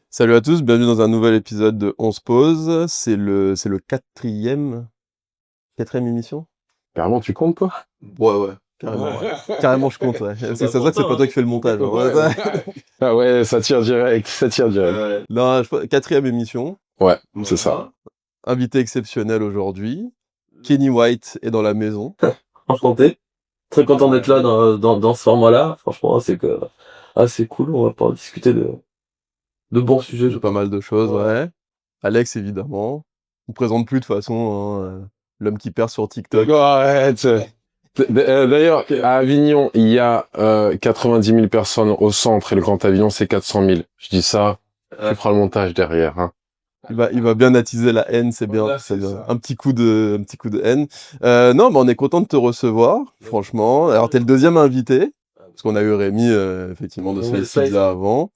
Salut à tous, bienvenue dans un nouvel épisode de On se pose. C'est le quatrième émission? Carrément, tu comptes, toi? Ouais, carrément, ouais. Carrément, je compte, ouais. Parce que ça se voit que c'est pas toi qui fais le montage, hein. Ouais, Ouais, Ah ouais, ça tire direct, ça tire direct. ouais. Non, quatrième émission. Ouais, Voilà. c'est ça. Invité exceptionnel aujourd'hui. Kenny White est dans la maison. Enchanté. Très content d'être là dans ce format-là. Franchement, c'est cool. On va pouvoir discuter de bons sujets. Pas mal de choses, ouais. Alex, évidemment. On ne présente plus de toute façon, hein, l'homme qui perd sur TikTok. Oh, arrête. D'ailleurs, à Avignon, il y a 90 000 personnes au centre et le Grand Avignon, c'est 400 000. Je dis ça, tu feras le montage derrière. Hein. Il va bien attiser la haine, c'est bien. Voilà, c'est c'est bien. ça. Un petit coup de haine. Non, mais on est content de te recevoir, franchement. Alors, t'es le deuxième invité, parce qu'on a eu Rémi, effectivement, de Rémi Slice Slice. Pizza avant.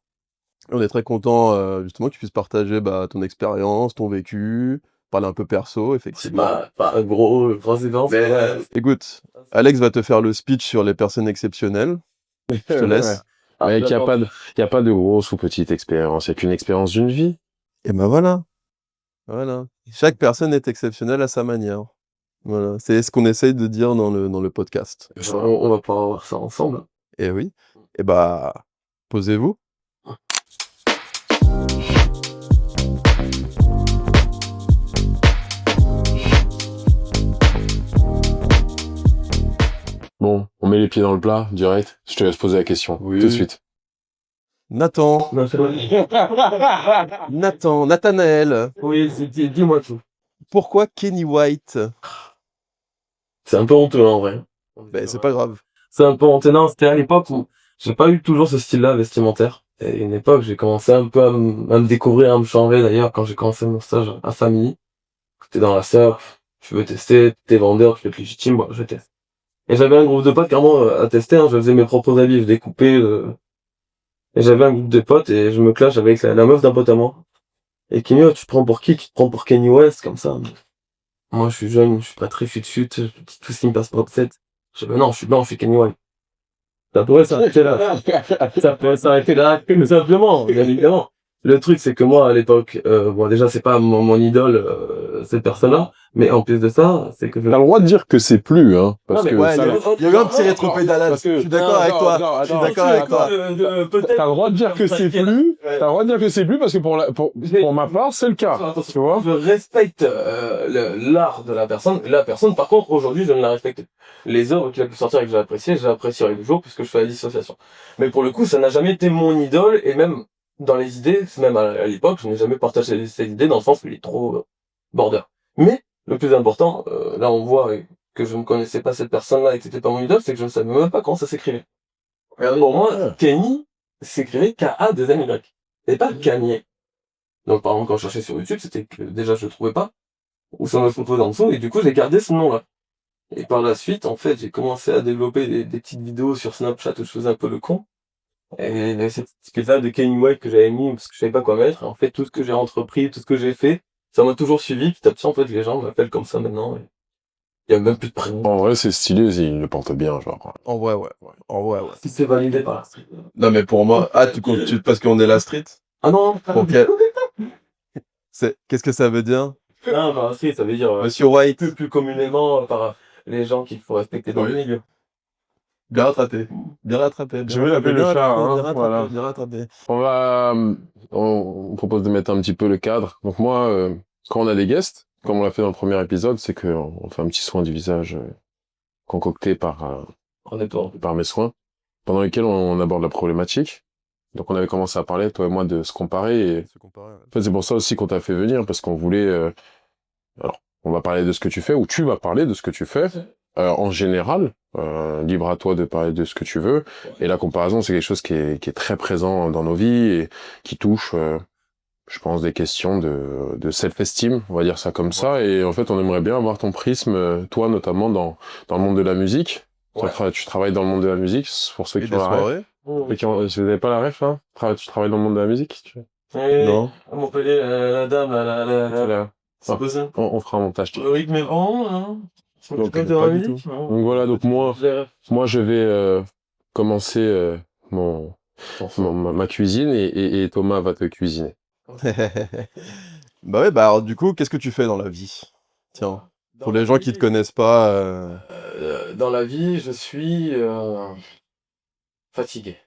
On est très content, justement, que tu puisses partager ton expérience, ton vécu, parler un peu perso, C'est effectivement. pas un gros événement. Écoute, Alex va te faire le speech sur les personnes exceptionnelles. Je te laisse. Mais il n'y a pas de grosse ou petite expérience, il n'y a qu'une expérience d'une vie. Et ben voilà. Voilà. Chaque personne est exceptionnelle à sa manière. Voilà. C'est ce qu'on essaye de dire dans le podcast. On va pouvoir voir ça ensemble. Et oui. Et bah, posez-vous. Bon, on met les pieds dans le plat, direct. Je te laisse poser la question, Oui. tout de suite. Nathanaël. Oui, dis-moi tout. Pourquoi Kenny White? C'est un peu honteux, en vrai. Ben, c'est pas grave. C'est un peu honteux. Non, c'était à l'époque où j'ai pas eu toujours ce style-là vestimentaire. Et une époque, j'ai commencé un peu à me découvrir, à me changer. D'ailleurs, quand j'ai commencé mon stage à Family, t'es dans la SERP, tu veux tester, t'es vendeur, tu es légitime, bon, je teste. Et j'avais un groupe de potes carrément à tester, hein, je faisais mes propres habits, je découpais, et j'avais un groupe de potes et je me clash avec la meuf d'un pote à moi. Et qui me dit, oh, tu te prends pour qui? Tu te prends pour Kanye West, comme ça. Moi, je suis jeune, je suis pas très fut-fut, tout ce qui me passe par la tête. Je dis, non, je suis blanc, je suis Kanye West. Ça pourrait s'arrêter là. Ça pourrait s'arrêter là, tout simplement, bien évidemment. Le truc, c'est que moi, à l'époque, bon, déjà, c'est pas mon idole, cette personne-là, mais en plus de ça, c'est que T'as le droit de dire que c'est plus, hein, parce Non, mais que Ouais, ça, il y a eu un petit rétropédalage. parce que- Je suis d'accord avec toi. Je suis d'accord avec toi. T'as le droit de dire que c'est plus, t'as le droit de dire que c'est plus parce que pour ma part, c'est le cas. Tu vois? Je respecte l'art de la personne. La personne, par contre, aujourd'hui, je ne la respecte. Les œuvres qu'il a pu sortir et que j'ai apprécierai toujours puisque je fais la dissociation. Mais pour le coup, ça n'a jamais été mon idole et même dans les idées, même à l'époque, je n'ai jamais partagé ces idées dans le sens où il est trop border. Mais le plus important, là on voit que je ne connaissais pas cette personne-là et que c'était pas mon idole, c'est que je ne savais même pas comment ça s'écrivait. Pour moi, Kenny s'écrivait K-A-2-N-Y et pas Kanye. Donc par exemple quand je cherchais sur YouTube, c'était que déjà je le trouvais pas, ou sur mes photos d'en dessous, et du coup j'ai gardé ce nom-là. Et par la suite, en fait, j'ai commencé à développer des petites vidéos sur Snapchat où je faisais un peu le con. Et il y avait cette étiquette-là de Kanye White que j'avais mis parce que je savais pas quoi mettre. Et en fait, tout ce que j'ai entrepris, tout ce que j'ai fait, ça m'a toujours suivi. Petit à petit, en fait, les gens m'appellent comme ça maintenant. Et il y a même plus de prénom. En vrai, c'est stylé, il le porte bien, genre. En vrai, ouais. En vrai, ouais. Si c'est validé par la street. Non, mais pour moi, parce qu'on est la street. Ah non, Ok. Qu'est-ce que ça veut dire? non, par la street, ça veut dire Monsieur White. plus communément par les gens qu'il faut respecter dans le milieu. Bien rattrapé. Bien rattrapé. Je vais l'appeler le chat, hein, Bien rattrapé, voilà. bien rattrapé. On propose de mettre un petit peu le cadre. Donc moi, quand on a des guests, comme on l'a fait dans le premier épisode, c'est qu'on fait un petit soin du visage concocté par mes soins, pendant lesquels on aborde la problématique. Donc on avait commencé à parler, toi et moi, de se comparer. Et en fait, c'est pour ça aussi qu'on t'a fait venir, parce qu'on voulait... alors, on va parler de ce que tu fais, ou tu vas parler de ce que tu fais, en général. Libre à toi de parler de ce que tu veux. Et la comparaison, c'est quelque chose qui est très présent dans nos vies et qui touche, je pense, des questions de self-esteem, on va dire ça comme ça. Et en fait, on aimerait bien avoir ton prisme, toi notamment, dans le monde de la musique. Ouais. Tu travailles dans le monde de la musique, pour ceux Et qui des ont la ref. soirées? Si vous n'avez pas la ref, hein, tu travailles dans le monde de la musique, Non. À Montpellier, la dame, c'est pas ça. on fera un montage. Le rythme est bon, hein. Donc, Pas pas du musique, non. Donc voilà, donc moi je vais commencer ma cuisine et Thomas va te cuisiner. Bah ouais, bah alors du coup, qu'est-ce que tu fais dans la vie? Tiens, pour les gens qui te connaissent pas, Dans la vie, je suis fatigué.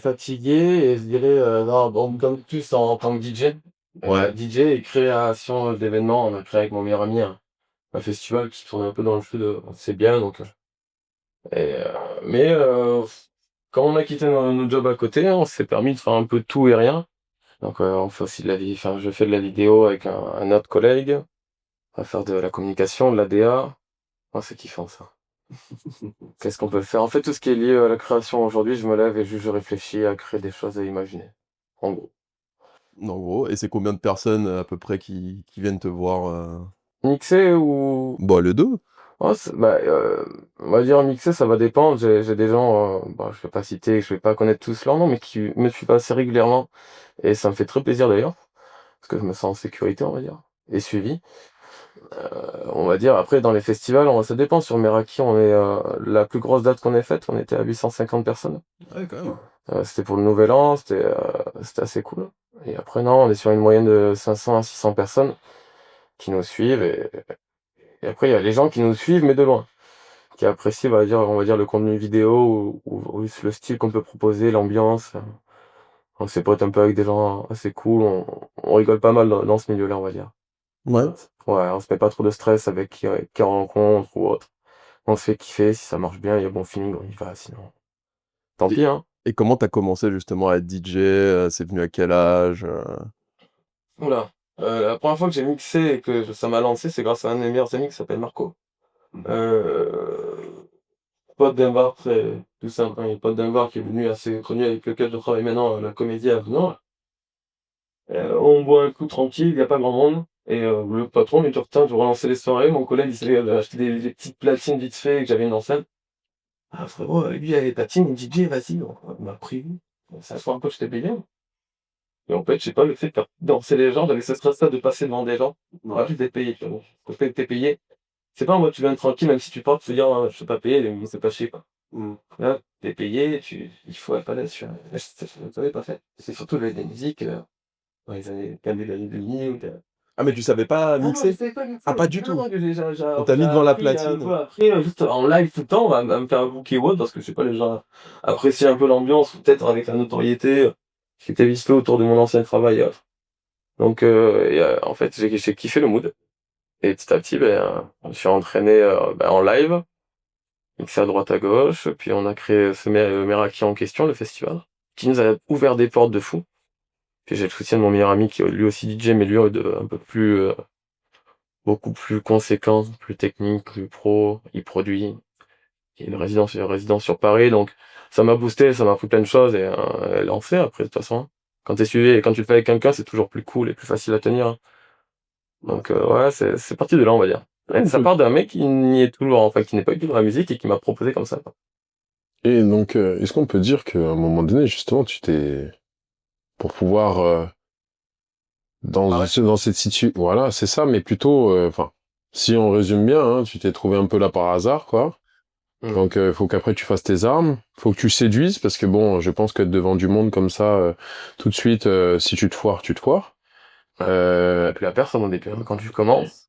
Fatigué et je dirais, non, bon, comme plus en tant que DJ. Ouais. DJ et création d'événements, on a créé avec mon meilleur ami un festival qui tourne un peu dans le sud, c'est bien donc. Et, mais quand on a quitté nos jobs à côté, on s'est permis de faire un peu tout et rien. Donc on fait aussi de la vie, enfin je fais de la vidéo avec un autre collègue, on va faire de la communication, de la DA. Oh, c'est kiffant ça. Qu'est-ce qu'on peut faire? En fait, tout ce qui est lié à la création aujourd'hui, je me lève et juste je réfléchis à créer des choses à imaginer. En gros. En gros, et c'est combien de personnes à peu près qui viennent te voir Mixer ou Bah les deux. oh, on va dire mixer, ça va dépendre. J'ai des gens, bon, je vais pas citer, je vais pas connaître tous leurs noms, mais qui me suivent assez régulièrement. Et ça me fait très plaisir d'ailleurs, parce que je me sens en sécurité, on va dire, et suivi. On va dire, après, dans les festivals, ça dépend. Sur Meraki, la plus grosse date qu'on ait faite, on était à 850 personnes. Ouais, quand même. C'était pour le Nouvel An, c'était assez cool. Et après, non, on est sur une moyenne de 500 à 600 personnes qui nous suivent. Et après, il y a les gens qui nous suivent, mais de loin, qui apprécient, on va dire le contenu vidéo ou le style qu'on peut proposer, l'ambiance. On s'est pote un peu avec des gens assez cool. On rigole pas mal dans ce milieu-là, on va dire. Ouais. Ouais, on se met pas trop de stress avec qui on rencontre ou autre. On se fait kiffer, si ça marche bien, il y a bon feeling, on y va, sinon. Tant pis, hein. Et comment t'as commencé justement à être DJ? C'est venu à quel âge? Oula. La première fois que j'ai mixé et que ça m'a lancé, c'est grâce à un de mes meilleurs amis qui s'appelle Marco. Euh, Pote d'un bar, très tout simple, hein, pote d'un bar qui est devenu assez connu avec lequel je travaille maintenant, la comédie à Venant. On boit un coup tranquille, il n'y a pas grand monde. Et le patron me dit, putain, tu relancer les soirées. Mon collègue, il s'est acheté des petites platines vite fait, que j'avais une enceinte. Ah frérot, lui, il a les platines, il me dit, DJ, vas-y, on m'a pris. Ça soit un peu que je t'ai payé. Et en fait, je sais pas, le fait de faire danser les gens, j'avais ce stress-là de passer devant des gens, en plus d'être payé, tu vois. Le fait que t'es payé, c'est pas en mode tu viens tranquille, même si tu pars, tu te dis, ah, je suis pas payé, mais c'est pas chier, quoi. Là, t'es payé, il faut être à l'aise, je l'avais pas fait. C'est surtout des musiques, dans les années, quand les années 2000, Ah mais tu savais pas ah non, je mixer? savais pas mixer. Ah pas du Non, tout. non, On t'a mis devant la platine. un peu après, juste en live tout le temps, on va me faire un bouquet ou autre, parce que je sais pas, les gens apprécient un peu l'ambiance, ou peut-être avec la notoriété qui était vite fait autour de mon ancien travail. Donc, en fait, j'ai kiffé le mood. Et petit à petit, je suis entraîné en live, mixé à droite à gauche, puis on a créé ce Meraki en question, le festival, qui nous a ouvert des portes de fou. Puis j'ai le soutien de mon meilleur ami qui est lui aussi DJ, mais lui un peu plus, beaucoup plus conséquent, plus technique, plus pro, il produit. Il est résident sur Paris, donc ça m'a boosté, ça m'a appris plein de choses et lancé après de toute façon. Quand t'es suivi et quand tu le fais avec quelqu'un, c'est toujours plus cool et plus facile à tenir. Donc ouais, c'est parti de là, on va dire. Et ça part d'un mec qui n'y est toujours, enfin qui n'est pas du tout dans la musique et qui m'a proposé comme ça, quoi. Et donc, est-ce qu'on peut dire qu'à un moment donné, justement, pour pouvoir, dans cette situation, voilà, c'est ça, mais plutôt, enfin, si on résume bien, hein, tu t'es trouvé un peu là par hasard, quoi. Donc, faut qu'après tu fasses tes armes, faut que tu séduises, parce que bon, je pense que devant du monde comme ça, tout de suite, si tu te foires, tu te foires. Puis la personne au début, hein, quand tu commences.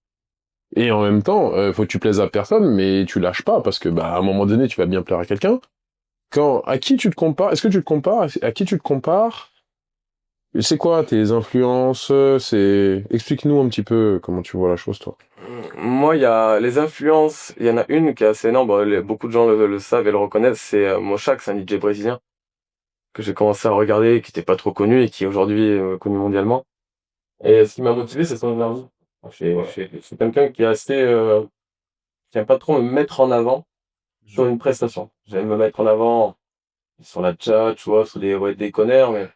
Et en même temps, faut que tu plaises à personne, mais tu lâches pas, parce que bah à un moment donné, tu vas bien plaire à quelqu'un. À qui tu te compares? Est-ce que tu te compares? À qui tu te compares? C'est quoi tes influences? Explique-nous un petit peu comment tu vois la chose, toi. Moi, il y a les influences, il y en a une qui est assez énorme, bon, beaucoup de gens le savent et le reconnaissent, c'est Moshak, c'est un DJ brésilien que j'ai commencé à regarder, qui était pas trop connu et qui est aujourd'hui connu mondialement. Et ce qui m'a motivé, c'est son énergie. C'est quelqu'un qui est assez, qui aime pas trop me mettre en avant sur une prestation. J'aime me mettre en avant sur la chat, tu vois, sur des connards, mais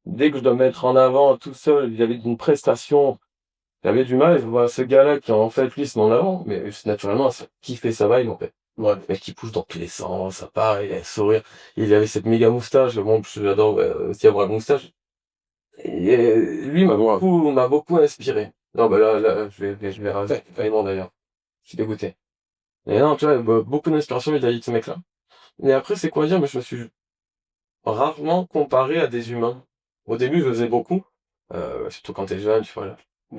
dès que je dois me mettre en avant tout seul, il y avait une prestation, j'avais du mal. Je vois ce gars-là qui, en fait, lui, se met en avant, mais c'est naturellement, ça kiffait sa vibe, en fait. Ouais, le mec qui pousse dans tous les sens, ça part, il a un sourire. Il avait cette méga moustache, bon, j'adore aussi avoir la moustache. Et lui m'a beaucoup inspiré. Non, bah là, je vais raser, vraiment d'ailleurs. Je suis dégoûté. Et non, tu vois, beaucoup d'inspiration vis-à-vis de ce mec-là. Et après, c'est quoi dire, mais je me suis rarement comparé à des humains. Au début, je le faisais beaucoup, surtout quand t'es jeune, tu vois, là.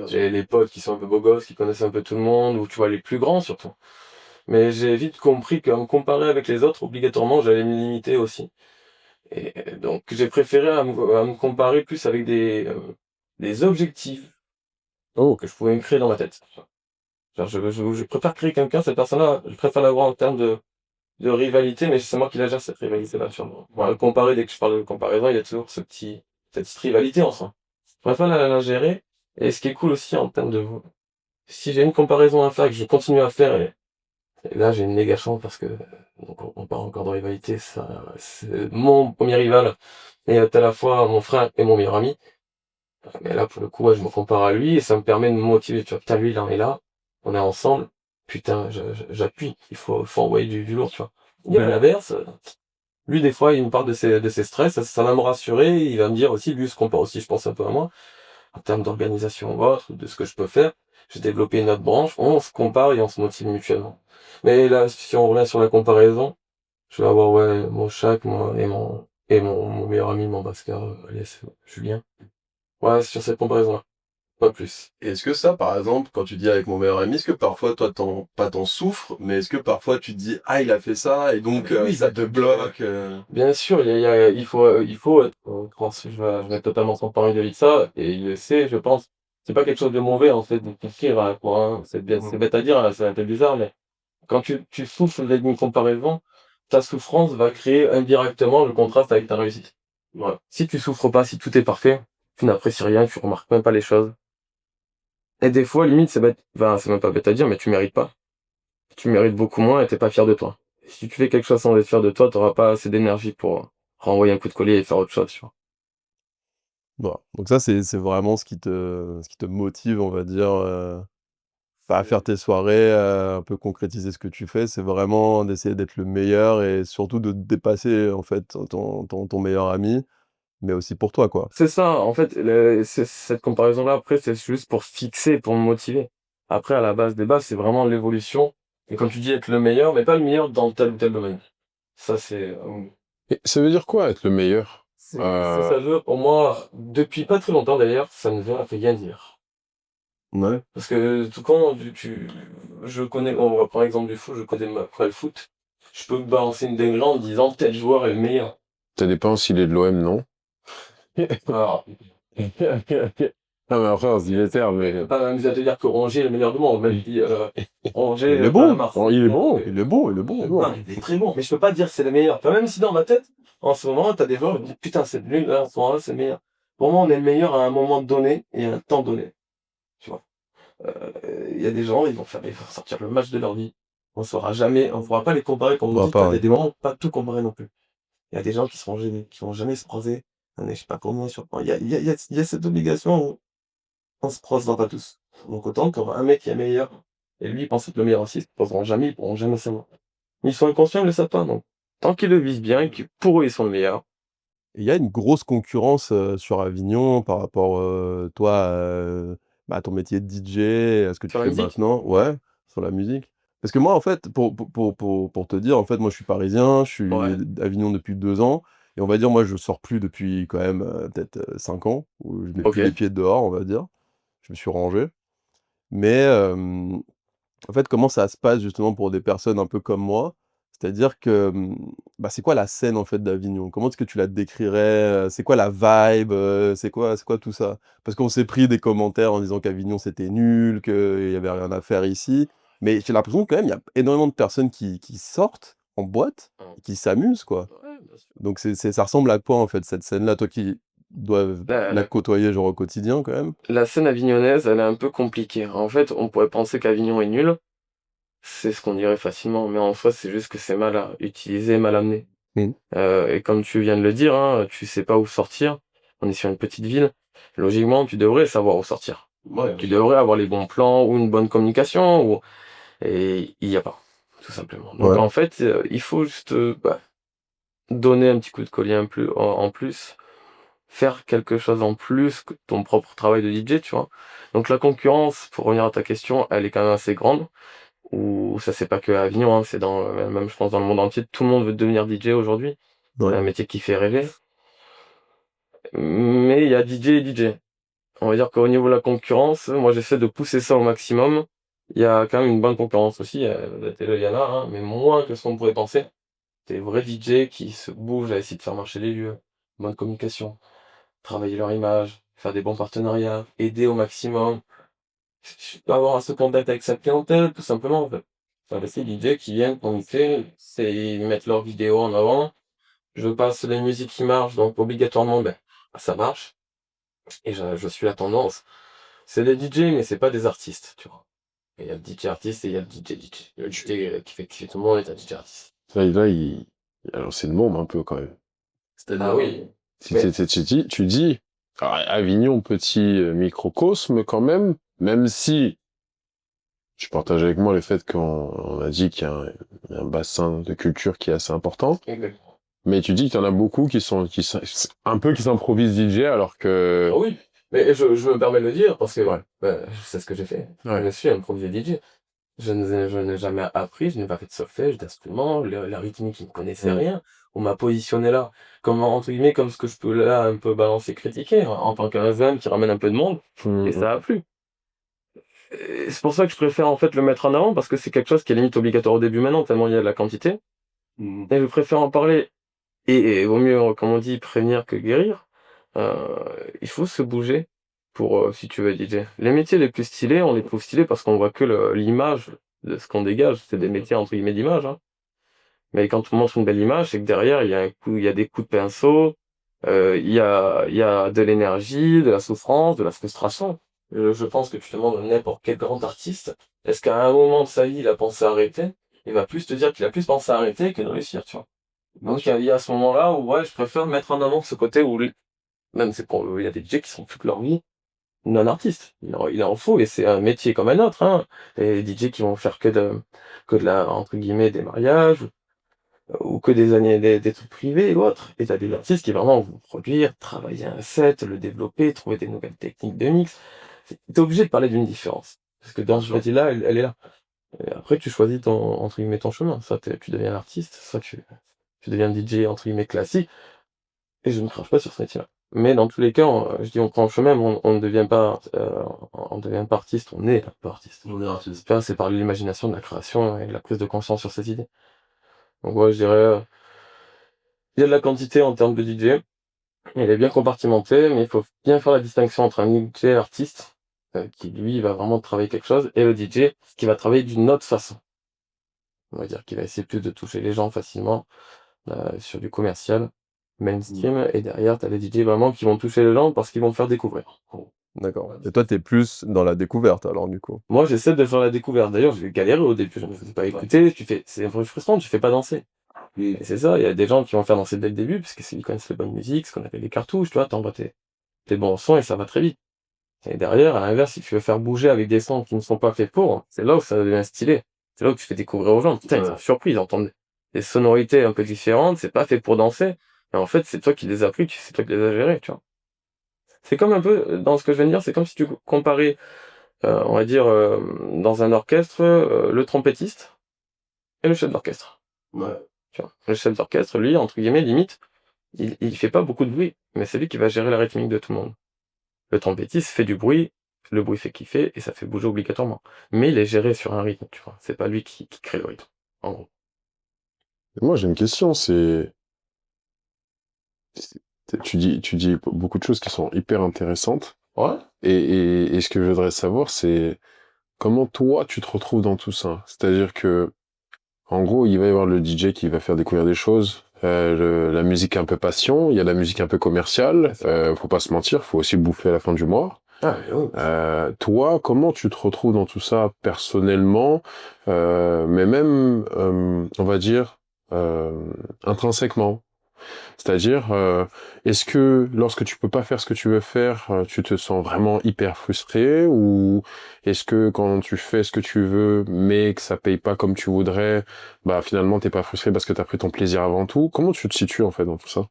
J'ai les potes qui sont un peu beaux gosses, qui connaissent un peu tout le monde, ou tu vois, les plus grands surtout. Mais j'ai vite compris qu'à me comparer avec les autres, obligatoirement, j'allais me limiter aussi. Et donc, j'ai préféré à me comparer plus avec des objectifs Oh, que je pouvais me créer dans ma tête. Genre, je préfère créer quelqu'un, cette personne-là, je préfère l'avoir en termes de rivalité, mais c'est moi qui la gère, cette rivalité-là, sûrement. Bon, le comparer, dès que je parle de comparaison, il y a toujours cette petite rivalité en soi. Je préfère la gérer. Et ce qui est cool aussi en termes de, si j'ai une comparaison à faire et que je continue à faire, et là, j'ai une méga chance parce que, donc on parle encore de rivalité, ça, c'est mon premier rival et à la fois mon frère et mon meilleur ami. Mais là, pour le coup, ouais, je me compare à lui et ça me permet de me motiver. Tu vois, putain, lui, il en est là, on est ensemble. Putain, j'appuie. Faut envoyer du lourd, tu vois. Et à l'inverse, lui, des fois, il me parle de ses stress, ça va me rassurer. Il va me dire aussi, lui, il se compare aussi, je pense, un peu à moi, en termes d'organisation ou autre, de ce que je peux faire. J'ai développé une autre branche, on se compare et on se motive mutuellement. Mais là, si on revient sur la comparaison, je vais avoir, ouais, mon Shaq, moi, mon meilleur ami, mon Bascar, alias Julien. Ouais, sur cette comparaison-là. Pas plus. Et est-ce que ça, par exemple, quand tu dis avec mon meilleur ami, est-ce que parfois, toi, pas t'en souffres, mais est-ce que parfois tu te dis, ah, il a fait ça, et donc Oui, ça te bloque bien sûr, il faut être, je vais être totalement transparent vis-à-vis de ça, et il le sait, je pense. C'est pas quelque chose de mauvais, en fait, de t'écrire à quoi, hein. C'est bête à dire, hein, c'est un peu bizarre, mais quand tu souffres d'une comparaison, ta souffrance va créer indirectement le contraste avec ta réussite. Voilà. Si tu souffres pas, si tout est parfait, tu n'apprécies rien, tu remarques même pas les choses. Et des fois, limite, c'est bête, enfin, c'est même pas bête à dire, mais tu mérites pas. Tu mérites beaucoup moins et t'es pas fier de toi. Si tu fais quelque chose sans être fier de toi, t'auras pas assez d'énergie pour renvoyer un coup de collier et faire autre chose, tu vois. Bon, donc ça, c'est vraiment ce qui te motive, on va dire, à faire tes soirées, un peu concrétiser ce que tu fais, c'est vraiment d'essayer d'être le meilleur et surtout de dépasser, en fait, ton meilleur ami, mais aussi pour toi, quoi. C'est ça, en fait, cette comparaison-là, après, c'est juste pour fixer, pour me motiver. Après, à la base des bases, c'est vraiment l'évolution. Et comme tu dis, être le meilleur, mais pas le meilleur dans tel ou tel domaine. Ça, et ça veut dire quoi être le meilleur? ça veut, pour moi, depuis pas très longtemps d'ailleurs, ça ne veut rien dire. Ouais. Parce que tout quand je connais, on va prendre l'exemple du foot, je connais après le foot, je peux me balancer une dinguerie en disant tel joueur est le meilleur. Ça dépend s'il est de l'OM, non? Alors, Non, mais après, on se dit les termes, mais... pas m'amuser à te dire que Rongier est le meilleur du monde, même si Rongier Il est est bon. pas à Mars. Oh, il est bon. Il est bon, il est bon. Non, il est très bon, mais je peux pas dire c'est le meilleur. Enfin, même si dans ma tête, en ce moment, t'as des joueurs qui disent putain, c'est lui, là, en ce moment-là, c'est le meilleur. Pour moi, on est le meilleur à un moment donné et à un temps donné. Tu vois. Il y a des gens, ils vont sortir le match de leur vie. On pourra pas les comparer comme on Bah, dit, il y pareil. a des moments où pas tout comparer non plus. Il y a des gens qui seront gênés, qui vont jamais se croiser. Je sais pas combien sur, il y a cette obligation où on se croisera pas tous. Donc autant qu'un mec qui est meilleur, et lui il pense être le meilleur aussi, ils se croiseront jamais, ils pourront jamais savoir. Ils sont inconscients, ils le savent pas, donc. Tant qu'ils le visent bien et que pour eux ils sont le meilleur. Il y a une grosse concurrence, sur Avignon par rapport, toi, bah, à ton métier de DJ, à ce que tu Sur la fais musique? maintenant. Ouais, sur la musique. Parce que moi, en fait, pour te dire, en fait, moi, je suis parisien, je Ouais. suis à Avignon depuis 2 ans et on va dire, moi, je sors plus depuis quand même, peut-être, 5 ans où je mets plus les Ok. pieds dehors, on va dire. Je me suis rangé. Mais, en fait, comment ça se passe justement pour des personnes un peu comme moi? C'est-à-dire que, bah, c'est quoi la scène en fait d'Avignon? Comment est-ce que tu la décrirais? C'est quoi la vibe? C'est quoi tout ça? Parce qu'on s'est pris des commentaires en disant qu'Avignon c'était nul, qu'il y avait rien à faire ici. Mais j'ai l'impression que quand même il y a énormément de personnes qui sortent en boîte et qui s'amusent, quoi. Ouais, bien sûr. Donc ça ressemble à quoi en fait cette scène-là? Toi qui dois La, la la, côtoyer genre au quotidien quand même? la scène avignonnaise, elle est un peu compliquée. En fait, on pourrait penser qu'Avignon est nul. C'est ce qu'on dirait facilement, mais en soi, c'est juste que c'est mal utilisé, mal amené. Mmh. Et comme tu viens de le dire, hein, tu sais pas où sortir. On est sur une petite ville. Logiquement, tu devrais savoir où sortir. Ouais, Tu devrais avoir les bons plans ou une bonne communication, et il y a pas, tout simplement. Donc ouais. en fait, il faut juste donner un petit coup de collier en plus, faire quelque chose en plus que ton propre travail de DJ, tu vois. Donc la concurrence, pour revenir à ta question, elle est quand même assez grande. Ou ça c'est pas que à Avignon, hein, c'est même je pense dans le monde entier, tout le monde veut devenir DJ aujourd'hui. C'est Ouais. un métier qui fait rêver. Mais il il y a DJ et DJ. On va dire qu'au niveau de la concurrence, moi j'essaie de pousser ça au maximum. Il y a quand même une bonne concurrence aussi, la télé, il y en a, hein, mais moins que ce qu'on pourrait penser. Des vrais DJ qui se bougent à essayer de faire marcher les lieux, bonne communication, travailler leur image, faire des bons partenariats, aider au maximum, avoir un second date avec sa clientèle, tout simplement, en fait. Enfin, ces DJ qui viennent, communiquer, c'est, ils mettent leurs vidéos en avant. Je passe les musiques qui marchent, donc obligatoirement, ça marche. Et je suis la tendance. C'est des DJ, mais c'est pas des artistes, tu vois. Et il y a le DJ artiste et il y a le DJ DJ. Le DJ qui fait kiffer tout le monde est un DJ artiste. Alors c'est le môme un peu quand même. Ah oui. Tu dis, Avignon, petit microcosme quand même si tu partages avec moi le fait qu'on a dit qu'il y a un bassin de culture qui est assez important. Exactement. Mais tu dis qu'il y en a beaucoup qui s'improvisent DJ alors que... Ah oui. Mais je me permets de le dire parce que Ouais. c'est ce que j'ai fait. Ouais. Je me suis improvisé DJ. Je n'ai jamais appris, je n'ai pas fait de solfège, d'instrument, la rythmique, je ne connaissais rien. On m'a positionné là, comme, entre guillemets, comme ce que je peux là un peu balancer, critiquer, en tant qu'un jeune qui ramène un peu de monde, et ça a plu. Et c'est pour ça que je préfère en fait le mettre en avant, parce que c'est quelque chose qui est limite obligatoire au début maintenant, tellement il y a de la quantité. Et je préfère en parler, et vaut mieux, comme on dit, prévenir que guérir. Il faut se bouger pour, si tu veux DJ. Les métiers les plus stylés, on les trouve stylés parce qu'on voit que l'image de ce qu'on dégage. C'est des métiers entre guillemets d'image, hein. Mais quand on montre une belle image, c'est que derrière, il y a des coups de pinceau, il y a de l'énergie, de la souffrance, de la frustration. Je pense que tu demandes à n'importe quel grand artiste, est-ce qu'à un moment de sa vie, il a pensé à arrêter? Il va plus te dire qu'il a plus pensé à arrêter que de réussir, tu vois. Donc il y a ce moment-là où, ouais, je préfère mettre en avant ce côté où même c'est pour, il y a des DJ qui sont toute leur vie non artistes. Il en faut et c'est un métier comme un autre, hein. Et des DJ qui vont faire que de la, entre guillemets, des mariages, ou que des trucs privés ou autres. Et t'as des artistes qui vraiment vont produire, travailler un set, le développer, trouver des nouvelles techniques de mix. T'es obligé de parler d'une différence. Parce que dans ce métier-là, elle est là. Et après, tu choisis entre guillemets, ton chemin. Soit tu deviens l'artiste, soit tu deviens DJ, entre guillemets, classique. Et je ne crache pas sur ce métier-là. Mais dans tous les cas, je dis on prend le chemin, mais on ne devient pas, on devient pas artiste, on est pas artiste. On est artiste. C'est par l'imagination, de la création et de la prise de conscience sur ces idées. Donc ouais, je dirais, il y a de la quantité en termes de DJ. Elle est bien compartimentée, mais il faut bien faire la distinction entre un DJ artiste, qui lui va vraiment travailler quelque chose, et le DJ qui va travailler d'une autre façon. On va dire qu'il va essayer plus de toucher les gens facilement, sur du commercial, mainstream, et derrière, t'as les DJ vraiment qui vont toucher les gens parce qu'ils vont faire découvrir. D'accord. Et toi, t'es plus dans la découverte alors du coup? Moi, j'essaie de faire la découverte. D'ailleurs, j'ai galéré au début, je ne me faisais pas écouter, c'est un peu frustrant, tu fais pas danser. Et c'est ça, il y a des gens qui vont faire danser dès le début, parce qu'ils connaissent les bonnes musiques, ce qu'on appelle les cartouches, tu vois, t'envoies tes bons sons et ça va très vite. Et derrière, à l'inverse, si tu veux faire bouger avec des sons qui ne sont pas faits pour, c'est là où ça devient stylé. C'est là où tu fais découvrir aux gens. Putain, ils sont surpris, ils entendent des sonorités un peu différentes, c'est pas fait pour danser. Et en fait, c'est toi qui les as pris, c'est toi qui les as gérés, tu vois. C'est comme un peu, dans ce que je viens de dire, c'est comme si tu comparais, on va dire, dans un orchestre, le trompettiste et le chef d'orchestre. Ouais. Tu vois. Le chef d'orchestre, lui, entre guillemets, limite, il fait pas beaucoup de bruit, mais c'est lui qui va gérer la rythmique de tout le monde. Le trompettiste fait du bruit, le bruit fait kiffer, et ça fait bouger obligatoirement. Mais il est géré sur un rythme, tu vois. C'est pas lui qui crée le rythme, en gros. Moi, j'ai une question, tu dis beaucoup de choses qui sont hyper intéressantes. Ouais. Et ce que je voudrais savoir, c'est comment toi, tu te retrouves dans tout ça. C'est-à-dire que, en gros, il va y avoir le DJ qui va faire découvrir des choses, la musique un peu passion, il y a la musique un peu commerciale, faut pas se mentir, faut aussi bouffer à la fin du mois. Ah, oui. Toi, comment tu te retrouves dans tout ça personnellement, mais même, on va dire, intrinsèquement? C'est-à-dire, est-ce que lorsque tu peux pas faire ce que tu veux faire, tu te sens vraiment hyper frustré, ou est-ce que quand tu fais ce que tu veux, mais que ça paye pas comme tu voudrais, bah finalement t'es pas frustré parce que t'as pris ton plaisir avant tout? Comment tu te situes en fait dans tout ça?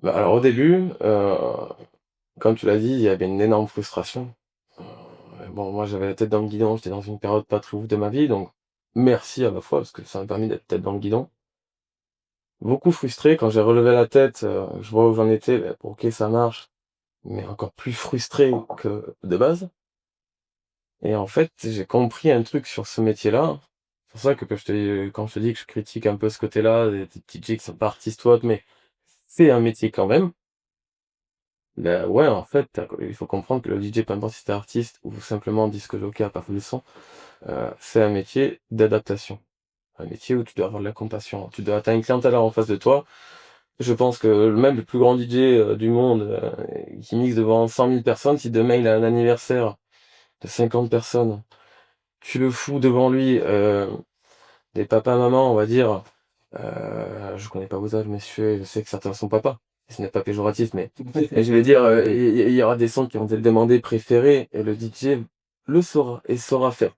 Bah, alors au début, comme tu l'as dit, il y avait une énorme frustration. Bon, moi j'avais la tête dans le guidon, j'étais dans une période pas très ouf de ma vie, donc merci à la fois, parce que ça m'a permis d'être tête dans le guidon. Beaucoup frustré quand j'ai relevé la tête, je vois où j'en étais, ok ça marche, mais encore plus frustré que de base. Et en fait, j'ai compris un truc sur ce métier-là. C'est pour ça que quand je te dis que je critique un peu ce côté-là, des DJ qui sont pas artistes ou autres, mais c'est un métier quand même. Ben ouais, en fait, il faut comprendre que le DJ, peu importe si t'es artiste ou simplement disque jockey à part le son, c'est un métier d'adaptation. Un métier où tu dois avoir de la compassion. T'as une clientèle en face de toi. Je pense que même le plus grand DJ du monde, qui mixe devant 100 000 personnes, si demain il a un anniversaire de 50 personnes, tu le fous devant lui, des papas, mamans, on va dire, je connais pas vos âges, messieurs, je sais que certains sont papas. Ce n'est pas péjoratif, mais et je vais dire, il y aura des sons qui vont te le demander préféré, et le DJ le saura, et saura faire.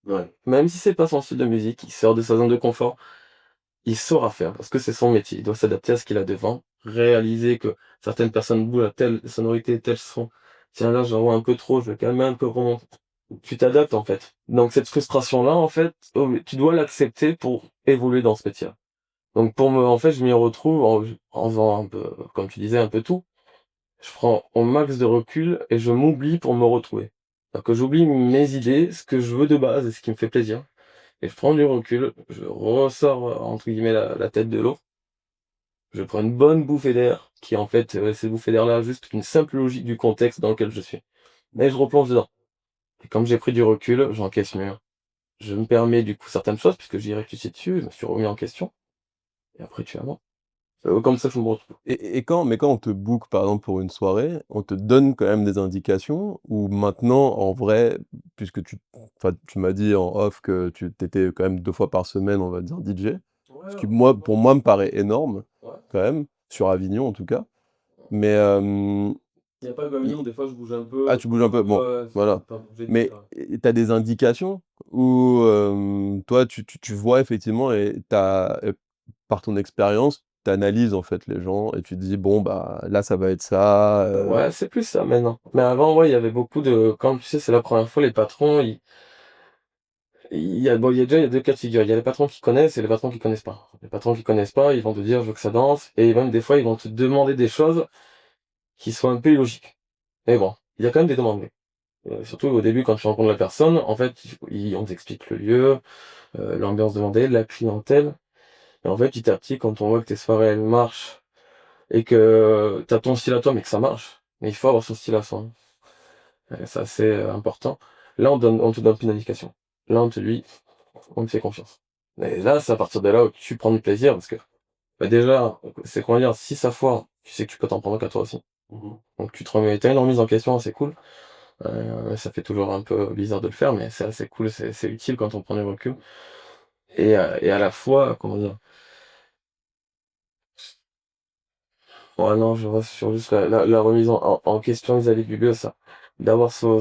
Ouais. Même si c'est pas son style de musique, il sort de sa zone de confort, il saura faire, parce que c'est son métier. Il doit s'adapter à ce qu'il a devant, réaliser que certaines personnes bougent à telle sonorité, tel son. Tiens, là, j'en vois un peu trop, je vais calmer un peu, remonter. Tu t'adaptes, en fait. Donc, cette frustration-là, en fait, tu dois l'accepter pour évoluer dans ce métier. Donc, en fait, je m'y retrouve en faisant un peu, comme tu disais, un peu tout. Je prends au max de recul et je m'oublie pour me retrouver. Donc, j'oublie mes idées, ce que je veux de base et ce qui me fait plaisir. Et je prends du recul, je ressors, entre guillemets, la tête de l'eau. Je prends une bonne bouffée d'air, qui en fait, cette bouffée d'air-là, juste une simple logique du contexte dans lequel je suis. Et je replonge dedans. Et comme j'ai pris du recul, j'encaisse mieux. Je me permets du coup certaines choses, puisque j'y ai réfléchi dessus, je me suis remis en question. Et après, tu avances. C'est comme ça que je me retrouve. Mais quand on te book, par exemple, pour une soirée, on te donne quand même des indications ou maintenant, en vrai, puisque enfin, tu m'as dit en off que tu étais quand même 2 fois par semaine, on va dire, DJ, Ouais, ce qui moi pour moi me paraît énorme, ouais. quand même, sur Avignon en tout cas. Mais, Il n'y a pas de i Avignon, des fois je bouge un peu. tu bouges un peu, bon, Ouais, voilà. pas bouger de Mais là. tu as des indications ou, toi tu vois effectivement et par ton expérience, tu analyses en fait les gens et tu te dis: «Bon bah, là ça va être ça», Ouais, c'est plus ça maintenant. Mais avant, ouais, il y avait beaucoup de. Quand tu sais, c'est la première fois, les patrons, il y a déjà il y a deux cas de figure. Il y a les patrons qui connaissent et les patrons qui connaissent pas. Les patrons qui connaissent pas, ils vont te dire je veux que ça danse, et même des fois ils vont te demander des choses qui sont un peu illogiques. Mais bon, il y a quand même des demandes. Surtout au début quand tu rencontres la personne, en fait, on t'explique le lieu, l'ambiance demandée, la clientèle. Et en fait, petit à petit, quand on voit que tes soirées elles marchent et que t'as ton style à toi mais que ça marche, mais il faut avoir son style à soi. Ça c'est important. Là on te donne plus d'indication. Là on te fait confiance. Et là, c'est à partir de là où tu prends du plaisir, parce que, bah déjà, c'est comment dire, si ça foire, tu sais que tu peux t'en prendre qu'à toi aussi. Donc tu te remets, t'as une remise en question assez cool. Ça fait toujours un peu bizarre de le faire, mais c'est assez cool, c'est utile quand on prend du recul. Et à la fois, comment dire, ouais, non, je vois sur juste la remise en question vis-à-vis du lieu, ça. D'avoir ce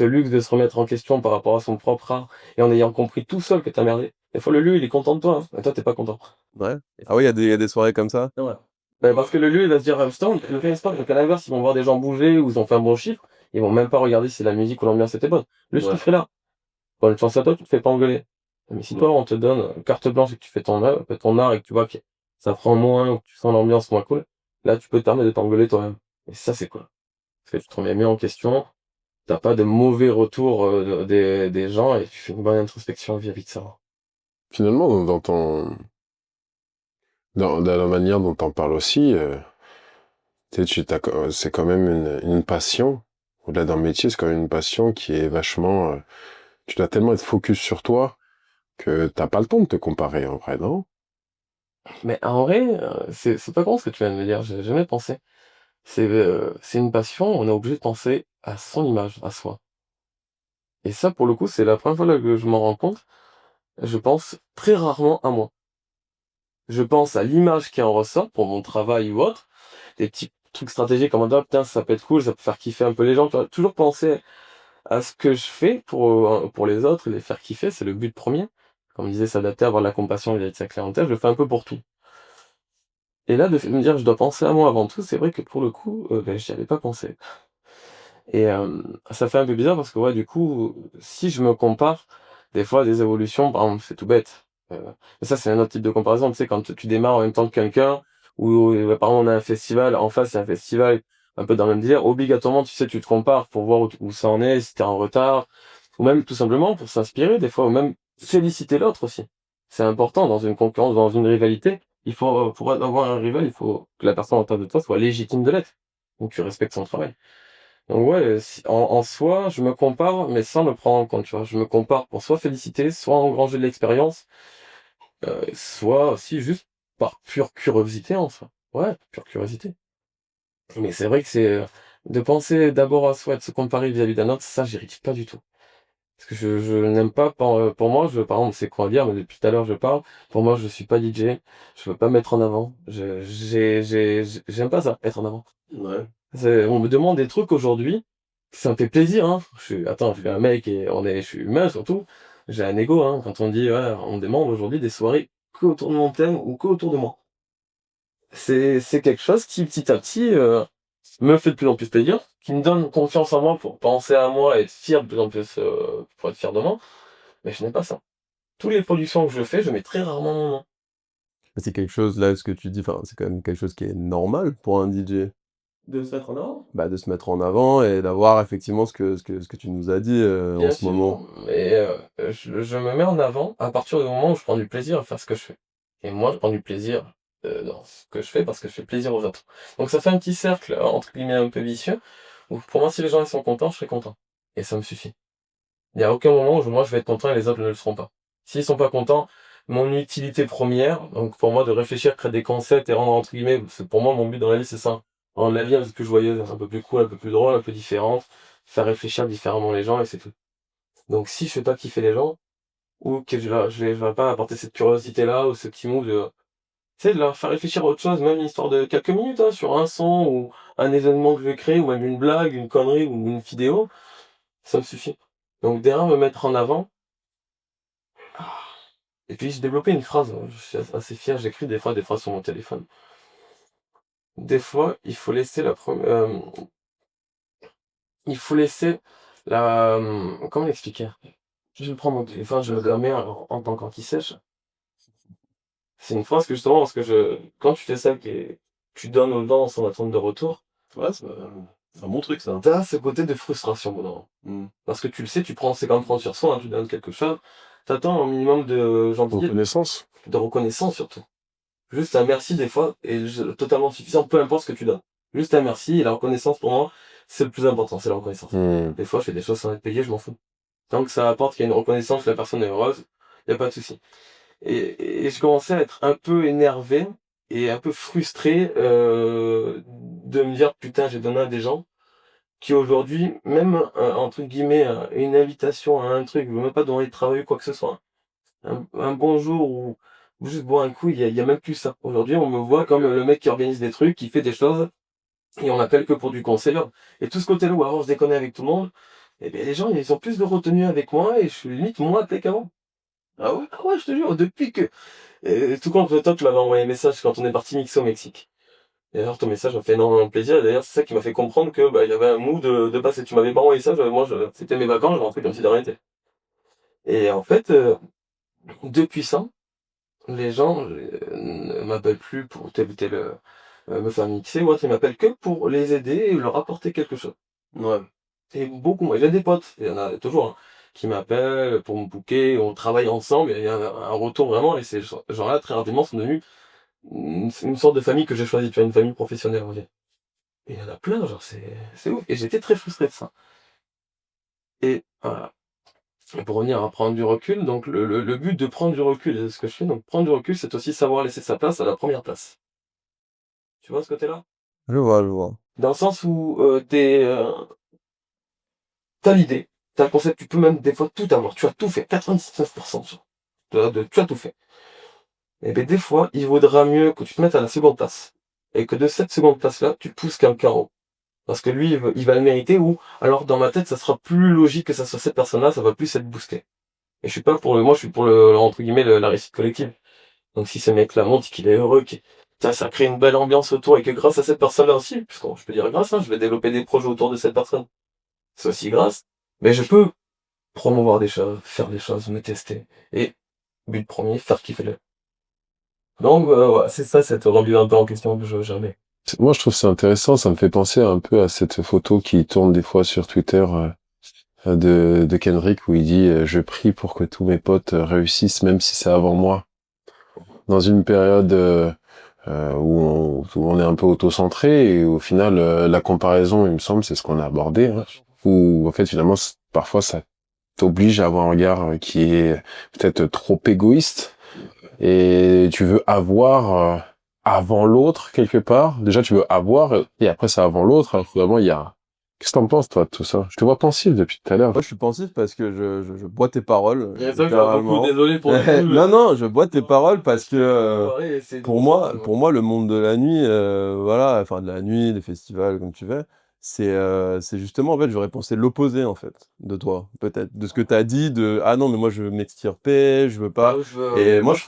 luxe de se remettre en question par rapport à son propre art, et en ayant compris tout seul que t'as merdé. Des fois, le lieu, il est content de toi, hein, et toi, t'es pas content. ouais. Ah oui, il y a des soirées comme ça? Ouais. Ben, parce que le lieu, il va se dire, putain, le fait sport, donc à l'inverse, ils vont voir des gens bouger ou ils ont fait un bon chiffre, ils vont même pas regarder si la musique ou l'ambiance était bonne. Le chiffre est là. Bonne chance à toi, tu te fais pas engueuler. Mais si toi, on te donne carte blanche et que tu fais ton art et que tu vois que ça prend moins ou que tu sens l'ambiance moins cool, là, tu peux te permettre de t'engueuler toi-même. Et ça, c'est cool. Parce que tu te remets mieux en question, t'as pas de mauvais retours des gens et tu fais une bonne introspection vis-à-vis de ça. Finalement, dans la manière dont t'en parles aussi, tu sais, c'est quand même une passion. Au-delà d'un métier, c'est quand même une passion qui est vachement, tu dois tellement être focus sur toi que t'as pas le temps de te comparer en vrai, non? Mais en vrai, c'est pas con ce que tu viens de me dire, j'ai jamais pensé. C'est une passion, on est obligé de penser à son image, à soi. Et ça, pour le coup, c'est la première fois là que je m'en rends compte. Je pense très rarement à moi. Je pense à l'image qui en ressort pour mon travail ou autre, des petits trucs stratégiques comme ah, putain, ça peut être cool, ça peut faire kiffer un peu les gens. Tu vois, toujours penser à ce que je fais pour les autres, les faire kiffer, c'est le but premier. Comme je disais, s'adapter, avoir de la compassion vis-à-vis de sa clientèle, je le fais un peu pour tout. Et là, de me dire je dois penser à moi avant tout, c'est vrai que pour le coup, ben, j'y avais pas pensé. Et ça fait un peu bizarre parce que ouais, du coup, si je me compare, des fois des évolutions, par exemple, c'est tout bête. Mais ça, c'est un autre type de comparaison. Tu sais, quand tu démarres en même temps que quelqu'un, Ou par exemple on a un festival, en face c'est un festival un peu dans le même délire, obligatoirement tu sais tu te compares pour voir où ça en est, si t'es en retard, ou même tout simplement pour s'inspirer des fois, ou même féliciter l'autre aussi. C'est important dans une concurrence, dans une rivalité, il faut pour avoir un rival, il faut que la personne en face de toi soit légitime de l'être. Donc tu respectes son travail. Donc ouais, en soi, je me compare, mais sans le prendre en compte, tu vois. Je me compare pour soit féliciter, soit engranger de l'expérience, soit aussi juste par pure curiosité en soi. Ouais, pure curiosité. Mais c'est vrai que de penser d'abord à soi et de se comparer vis-à-vis d'un autre, ça, j'y arrive pas du tout. Parce que je n'aime pas, pour moi, par exemple, c'est quoi dire, mais depuis tout à l'heure, je parle. Pour moi, je suis pas DJ. Je veux pas me mettre en avant. J'aime pas ça, être en avant. Ouais. On me demande des trucs aujourd'hui. Ça me fait plaisir, hein. Je suis un mec et je suis humain surtout. J'ai un ego, hein. Quand on dit, ouais, on me demande aujourd'hui des soirées que autour de mon thème ou que autour de moi. C'est quelque chose qui, petit à petit, me fait de plus en plus plaisir, qui me donne confiance en moi pour penser à moi et être fier de plus en plus, pour être fier de moi. Mais je n'ai pas ça. Toutes les productions que je fais, je mets très rarement mon nom. Mais c'est quelque chose, là, ce que tu dis, enfin, c'est quand même quelque chose qui est normal pour un DJ. De se mettre en avant? Bah, de se mettre en avant et d'avoir effectivement ce que tu nous as dit, en Bien ce moment. sûr, mais je me mets en avant à partir du moment où je prends du plaisir à faire ce que je fais. Et moi, je prends du plaisir dans ce que je fais parce que je fais plaisir aux autres. Donc ça fait un petit cercle, entre guillemets, un peu vicieux, où pour moi, si les gens ils sont contents, je serai content. Et ça me suffit. Il n'y a aucun moment où moi je vais être content et les autres ne le seront pas. S'ils sont pas contents, mon utilité première, donc pour moi de réfléchir, créer des concepts et rendre entre guillemets, pour moi mon but dans la vie c'est ça. Rendre la vie un peu plus joyeuse, un peu plus cool, un peu plus drôle, un peu différente, faire réfléchir différemment les gens et c'est tout. Donc si je fais pas kiffer les gens, ou que je vais pas apporter cette curiosité-là, ou ce petit move de, tu sais, de leur faire réfléchir à autre chose, même une histoire de quelques minutes, hein, sur un son, ou un événement que je vais créer, ou même une blague, une connerie, ou une vidéo, ça me suffit. Donc derrière me mettre en avant, et puis j'ai développé une phrase, je suis assez fier, j'écris des fois des phrases sur mon téléphone. Des fois, il faut laisser comment l'expliquer? Je prends mon téléphone, je me mets en tant qu'anti-sèche. C'est une phrase que justement, parce que quand tu fais ça, tu donnes aux gens sans attendre de retour, Ouais, c'est un bon truc, ça. t'as ce côté de frustration dedans. Mmh. Parce que tu le sais, tu prends 50 francs sur 100, hein, tu donnes quelque chose, t'attends un minimum de gentillesse, Reconnaissance. de reconnaissance surtout. Juste un merci des fois est totalement suffisant, peu importe ce que tu donnes. Juste un merci et la reconnaissance pour moi, c'est le plus important, c'est la reconnaissance. Des fois, je fais des choses sans être payé, je m'en fous. Tant que ça apporte qu'il y a une reconnaissance, que la personne est heureuse, y a pas de souci. Et je commençais à être un peu énervé et un peu frustré de me dire putain, j'ai donné à des gens qui aujourd'hui, même entre guillemets, une invitation à un truc, même pas demander de travailler ou quoi que ce soit, un bonjour ou juste boire un coup, il y a même plus ça. Aujourd'hui, on me voit comme le mec qui organise des trucs, qui fait des choses, et on m'appelle que pour du conseil. Et tout ce côté-là où avant je déconnais avec tout le monde, eh bien les gens ils ont plus de retenue avec moi et je suis limite moins appelé qu'avant. Ah ouais? Ah ouais, je te jure, depuis que... tout comme toi, tu m'avais envoyé un message quand on est parti mixer au Mexique. Et d'ailleurs, ton message m'a fait énormément plaisir. Et d'ailleurs, c'est ça qui m'a fait comprendre que il y avait un mood de passer. Tu m'avais pas envoyé ça, c'était mes vacances, je rentrais comme si de rien n'était. Et en fait, depuis ça, les gens ne m'appellent plus pour tel ou tel me faire mixer ou autre, ils m'appellent que pour les aider et leur apporter quelque chose. Ouais. Et beaucoup moins. J'ai des potes, il y en a toujours, hein, qui m'appellent pour me booker, on travaille ensemble, et il y a un retour vraiment, et ces gens-là, très rapidement, sont devenus une sorte de famille que j'ai choisie, tu vois, une famille professionnelle, on va dire. Et il y en a plein, genre, c'est ouf. Et j'étais très frustré de ça. Et voilà. Et pour revenir à prendre du recul, donc le but de prendre du recul, et c'est ce que je fais, donc prendre du recul, c'est aussi savoir laisser sa place à la première place. Tu vois ce côté-là? Je vois, je vois. Dans le sens où t'as l'idée, t'as le concept, tu peux même des fois tout avoir, tu as tout fait, 99%, tu as tout fait. Et bien des fois, il vaudra mieux que tu te mettes à la seconde place. Et que de cette seconde place-là, tu pousses quelqu'un en haut. Parce que lui, il va le mériter, ou alors dans ma tête, ça sera plus logique que ça soit cette personne-là, ça va plus être boosté. Et je suis pas pour moi je suis pour entre guillemets, la réussite collective. Donc si ce mec-là montre qu'il est heureux, ça crée une belle ambiance autour, et que grâce à cette personne-là aussi, puisque je peux dire grâce, hein, je vais développer des projets autour de cette personne. C'est aussi grâce. Mais je peux promouvoir des choses, faire des choses, me tester. Et, but premier, faire kiffer le. Donc, ouais, c'est ça, cette remise un peu en question que je jamais. Moi, je trouve ça intéressant. Ça me fait penser un peu à cette photo qui tourne des fois sur Twitter de Kendrick où il dit je prie pour que tous mes potes réussissent, même si c'est avant moi. Dans une période où on est un peu auto-centré et au final, la comparaison, il me semble, c'est ce qu'on a abordé, hein, où en fait, finalement, parfois, ça t'oblige à avoir un regard qui est peut-être trop égoïste et tu veux avoir avant l'autre quelque part. Déjà, tu veux avoir et après, c'est avant l'autre. Alors finalement, il y a... Qu'est-ce que t'en penses, toi, de tout ça? Je te vois pensif depuis tout à l'heure. Moi, je suis pensif parce que je bois tes paroles, Et c'est vrai que ça va beaucoup, littéralement. désolé pour le coup. Non, non, je bois tes paroles parce que Ouais, c'est pour moi, le monde de la nuit, voilà, enfin de la nuit, des festivals, comme tu veux, c'est justement, en fait, j'aurais pensé l'opposé, en fait, de toi, peut-être, de ce que tu as dit, de ah non, mais moi je veux m'extirper, je veux Bah, pas. je veux, Et moi, moi, je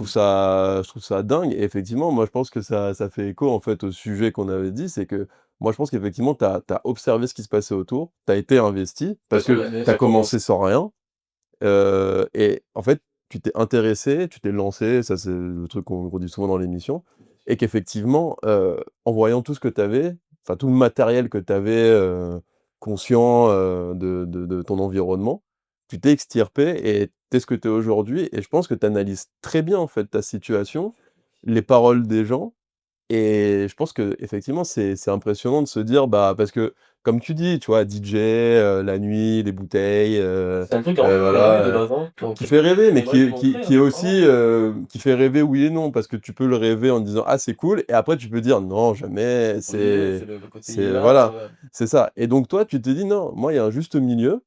trouve ça dingue. Et effectivement, moi, je pense que ça fait écho, en fait, au sujet qu'on avait dit, c'est que moi, je pense qu'effectivement, tu as observé ce qui se passait autour, tu as été investi, parce que tu as commencé sans rien, et en fait, tu t'es intéressé, tu t'es lancé, ça c'est le truc qu'on dit souvent dans l'émission, et qu'effectivement, en voyant tout ce que tu avais, enfin tout le matériel que tu avais, conscient, de ton environnement, tu t'es extirpé et tu es ce que tu es aujourd'hui, et je pense que tu analyses très bien, en fait, ta situation, les paroles des gens, et je pense qu'effectivement, c'est impressionnant de se dire, bah, parce que comme tu dis, tu vois, DJ, la nuit, les bouteilles, c'est un truc qui fait rêver de voilà, base, hein. Donc, qui fait rêver, mais j'aimerais te montrer, qui est hein, aussi, vraiment. qui fait rêver oui et non, parce que tu peux le rêver en disant: «Ah, c'est cool», et après tu peux dire: «Non, jamais, Oublier, c'est le côté c'est» hilar, voilà, c'est ça, et donc toi, tu te dis: «Non, moi, il y a un juste milieu,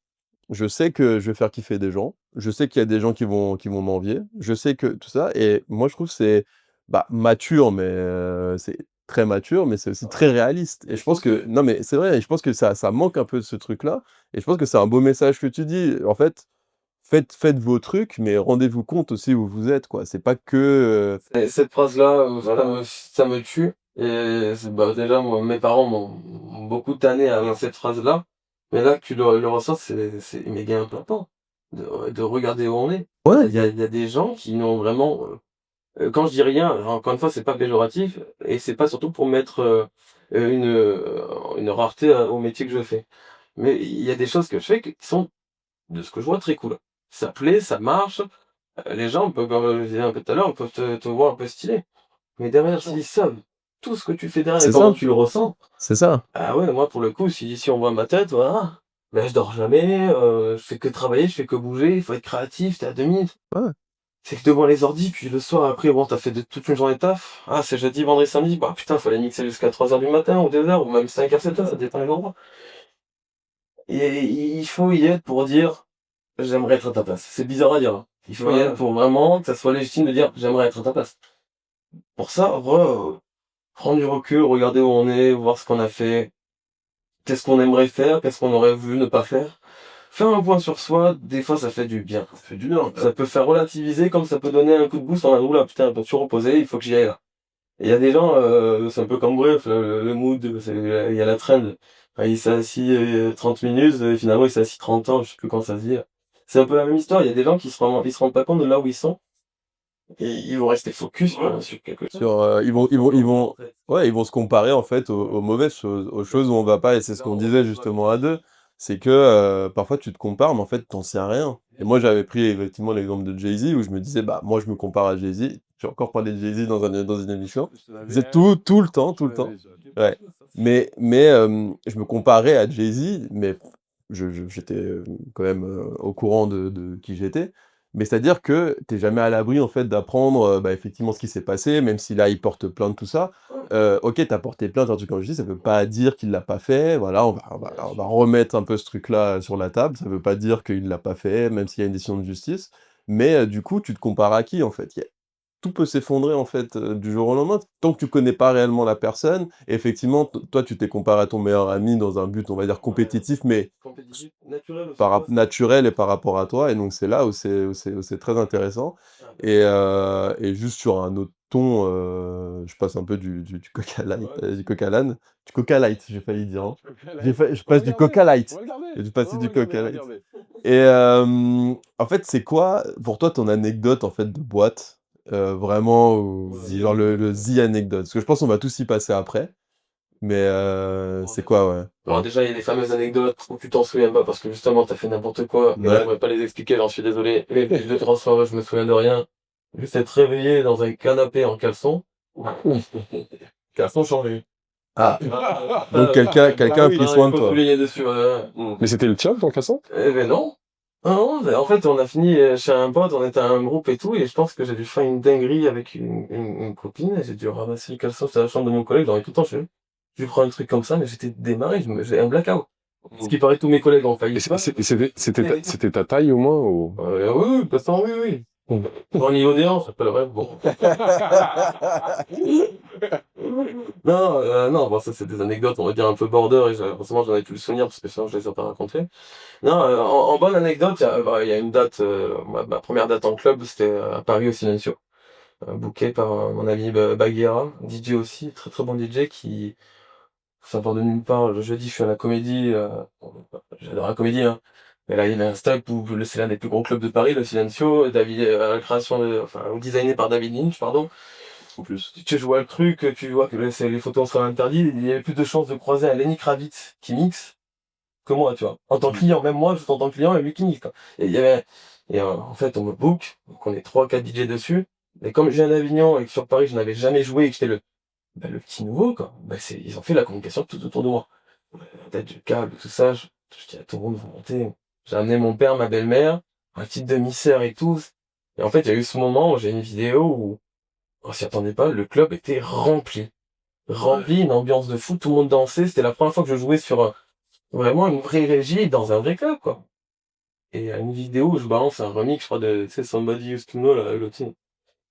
je sais que je vais faire kiffer des gens, je sais qu'il y a des gens qui vont m'envier, je sais que tout ça», et moi je trouve que c'est, bah, mature, mais c'est très mature, mais c'est aussi très réaliste, et je pense que non, mais c'est vrai, et je pense que ça manque un peu de ce truc-là, et je pense que c'est un beau message que tu dis. En fait, faites vos trucs, mais rendez-vous compte aussi où vous êtes, quoi. C'est pas que, Et cette phrase-là, ça me tue. Et bah, déjà, moi, mes parents m'ont beaucoup tanné avec cette phrase-là. Mais là, que tu le ressens, c'est méga important de regarder où on est. ouais, Il y a des gens qui n'ont vraiment, quand je dis rien, encore une fois, c'est pas péjoratif et c'est pas surtout pour mettre une rareté au métier que je fais. Mais il y a des choses que je fais qui sont, de ce que je vois, très cool. Ça plaît, ça marche. Les gens peuvent, comme je disais un peu tout à l'heure, peuvent te voir un peu stylé. Mais derrière, s'ils savent tout ce que tu fais derrière et c'est comment ça, tu le ressens, c'est ça. ah ouais, moi pour le coup, si on voit ma tête, voilà, ben je dors jamais, je fais que travailler, je fais que bouger, il faut être créatif, t'es à 2 minutes. Ouais, C'est que devant les ordi, puis le soir après, bon, t'as fait toute une journée de taf. Ah, c'est jeudi, vendredi, samedi, bah putain, faut aller mixer jusqu'à 3 heures du matin, ou 2 heures, ou même 5 heures, 7 heures, ça dépend des endroits. Et il faut y être pour dire, j'aimerais être à ta place. C'est bizarre à dire, hein. Il faut y être pour vraiment que ça soit légitime de dire, j'aimerais être à ta place. Pour ça, prendre du recul, regarder où on est, voir ce qu'on a fait, qu'est-ce qu'on aimerait faire, qu'est-ce qu'on aurait voulu ne pas faire. Faire un point sur soi, des fois ça fait du bien. Ça fait du bien. Ça peut faire relativiser comme ça peut donner un coup de boost en mode oula putain, je me suis reposé, il faut que j'y aille là. Et il y a des gens, c'est un peu comme bref, le mood, il y a la trend. Enfin, il s'est assis 30 minutes, et finalement il s'est assis 30 ans, je sais plus quand ça se dit. C'est un peu la même histoire, il y a des gens qui ils se rendent pas compte de là où ils sont, et ils vont rester focus sur quelque chose. sur, ouais, ils vont se comparer, en fait, aux mauvaises choses, aux choses où on va pas, et c'est ce qu'on disait justement à 2. C'est que, parfois tu te compares, mais en fait, tu en sais rien. Et moi, j'avais pris effectivement l'exemple de Jay-Z, où je me disais: «Bah, moi, je me compare à Jay-Z». J'ai encore parlé de Jay-Z dans une émission. Je disais tout le temps, tout le temps. Ouais. Mais je me comparais à Jay-Z, mais j'étais, quand même, au courant de qui j'étais. Mais c'est-à-dire que tu es jamais à l'abri, en fait, d'apprendre, bah, effectivement ce qui s'est passé, même si là, il porte plainte, tout ça. OK, tu as porté plainte, un truc comme je dis, ça veut pas dire qu'il l'a pas fait. Voilà, on va remettre un peu ce truc-là sur la table. Ça veut pas dire qu'il l'a pas fait, même s'il y a une décision de justice. Mais du coup, tu te compares à qui, en fait? Tout peut s'effondrer, en fait, du jour au lendemain, tant que tu connais pas réellement la personne. Et effectivement, toi, tu t'es comparé à ton meilleur ami dans un but, on va dire, compétitif, mais Compétitif, naturel aussi, naturel et par rapport à toi, et donc c'est là où c'est très intéressant, et juste sur un autre ton, je passe un peu du Coca Light, du Coca Lan du Coca Light, j'ai failli dire, hein. Je passe du Coca Light, et je passe du Coca Light, et en fait, c'est quoi pour toi ton anecdote, en fait, de boîte? vraiment genre le the anecdote? Parce que je pense qu'on va tous y passer après, mais c'est quoi, ouais? Bon, déjà, il y a des fameuses anecdotes où tu t'en souviens pas parce que justement, t'as fait n'importe quoi. Et là, Ouais. je pourrais pas les expliquer, j'en suis désolé. Les deux, trois soirées, je me souviens de rien. Juste être réveillé dans un canapé en caleçon. Caleçon changé. Ah, donc quelqu'un a pris soin de Il faut toi. souligner dessus, Mais c'était le tien, ton casson? Eh ben non. Non, non, en fait, on a fini chez un pote, on était un groupe et tout, et je pense que j'ai dû faire une dinguerie avec une copine, et j'ai dû ramasser le caleçon sur la chambre de mon collègue, j'en ai tout le temps chez eux. Je lui prends un truc comme ça, mais j'étais démarré, j'ai un blackout. Ce qui paraît, tous mes collègues ont failli. C'était ta taille au moins ou... Oui, oui, passant, oui, oui. Au niveau des hanches, ça peut le rêve, bon. Non, non, bon, ça c'est des anecdotes, on va dire un peu border, et forcément j'en ai plus le souvenir, parce que sinon je les ai pas racontées. Non, en bonne anecdote, il y a une date, ma première date en club, c'était à Paris au Silencio. Booké par mon ami Bagheera, DJ aussi, très très bon DJ qui, ça part de nulle part. Le jeudi, je suis à la Comédie, j'adore la Comédie, hein. Mais là, il y avait un stack où c'est l'un des plus gros clubs de Paris, le Silencio, David, la création designé par David Lynch, pardon. En plus, tu vois le truc, tu vois que les photos sont interdites, il y avait plus de chances de croiser un Lenny Kravitz qui mixe que moi, tu vois. En tant que client, même moi, je suis en tant que client, et lui qui mixe, quoi. Et il y avait, en fait, on me book, donc on est 3-4 DJ dessus. Et comme je viens d'Avignon et que sur Paris, je n'avais jamais joué et que j'étais le petit nouveau, quoi, ils ont fait la communication tout autour de moi. La tête du câble, tout ça, je dis à tout le monde, vous montez. J'ai amené mon père, ma belle-mère, ma petite demi-sœur et tout. Et en fait, il y a eu ce moment où j'ai une vidéo où on s'y attendait pas, le club était rempli. Rempli, une ambiance de fou, tout le monde dansait. C'était la première fois que je jouais sur vraiment une vraie régie dans un vrai club, quoi. Et à une vidéo où je balance un remix, je crois, de, tu sais, Somebody Used to Know, là, l'autre.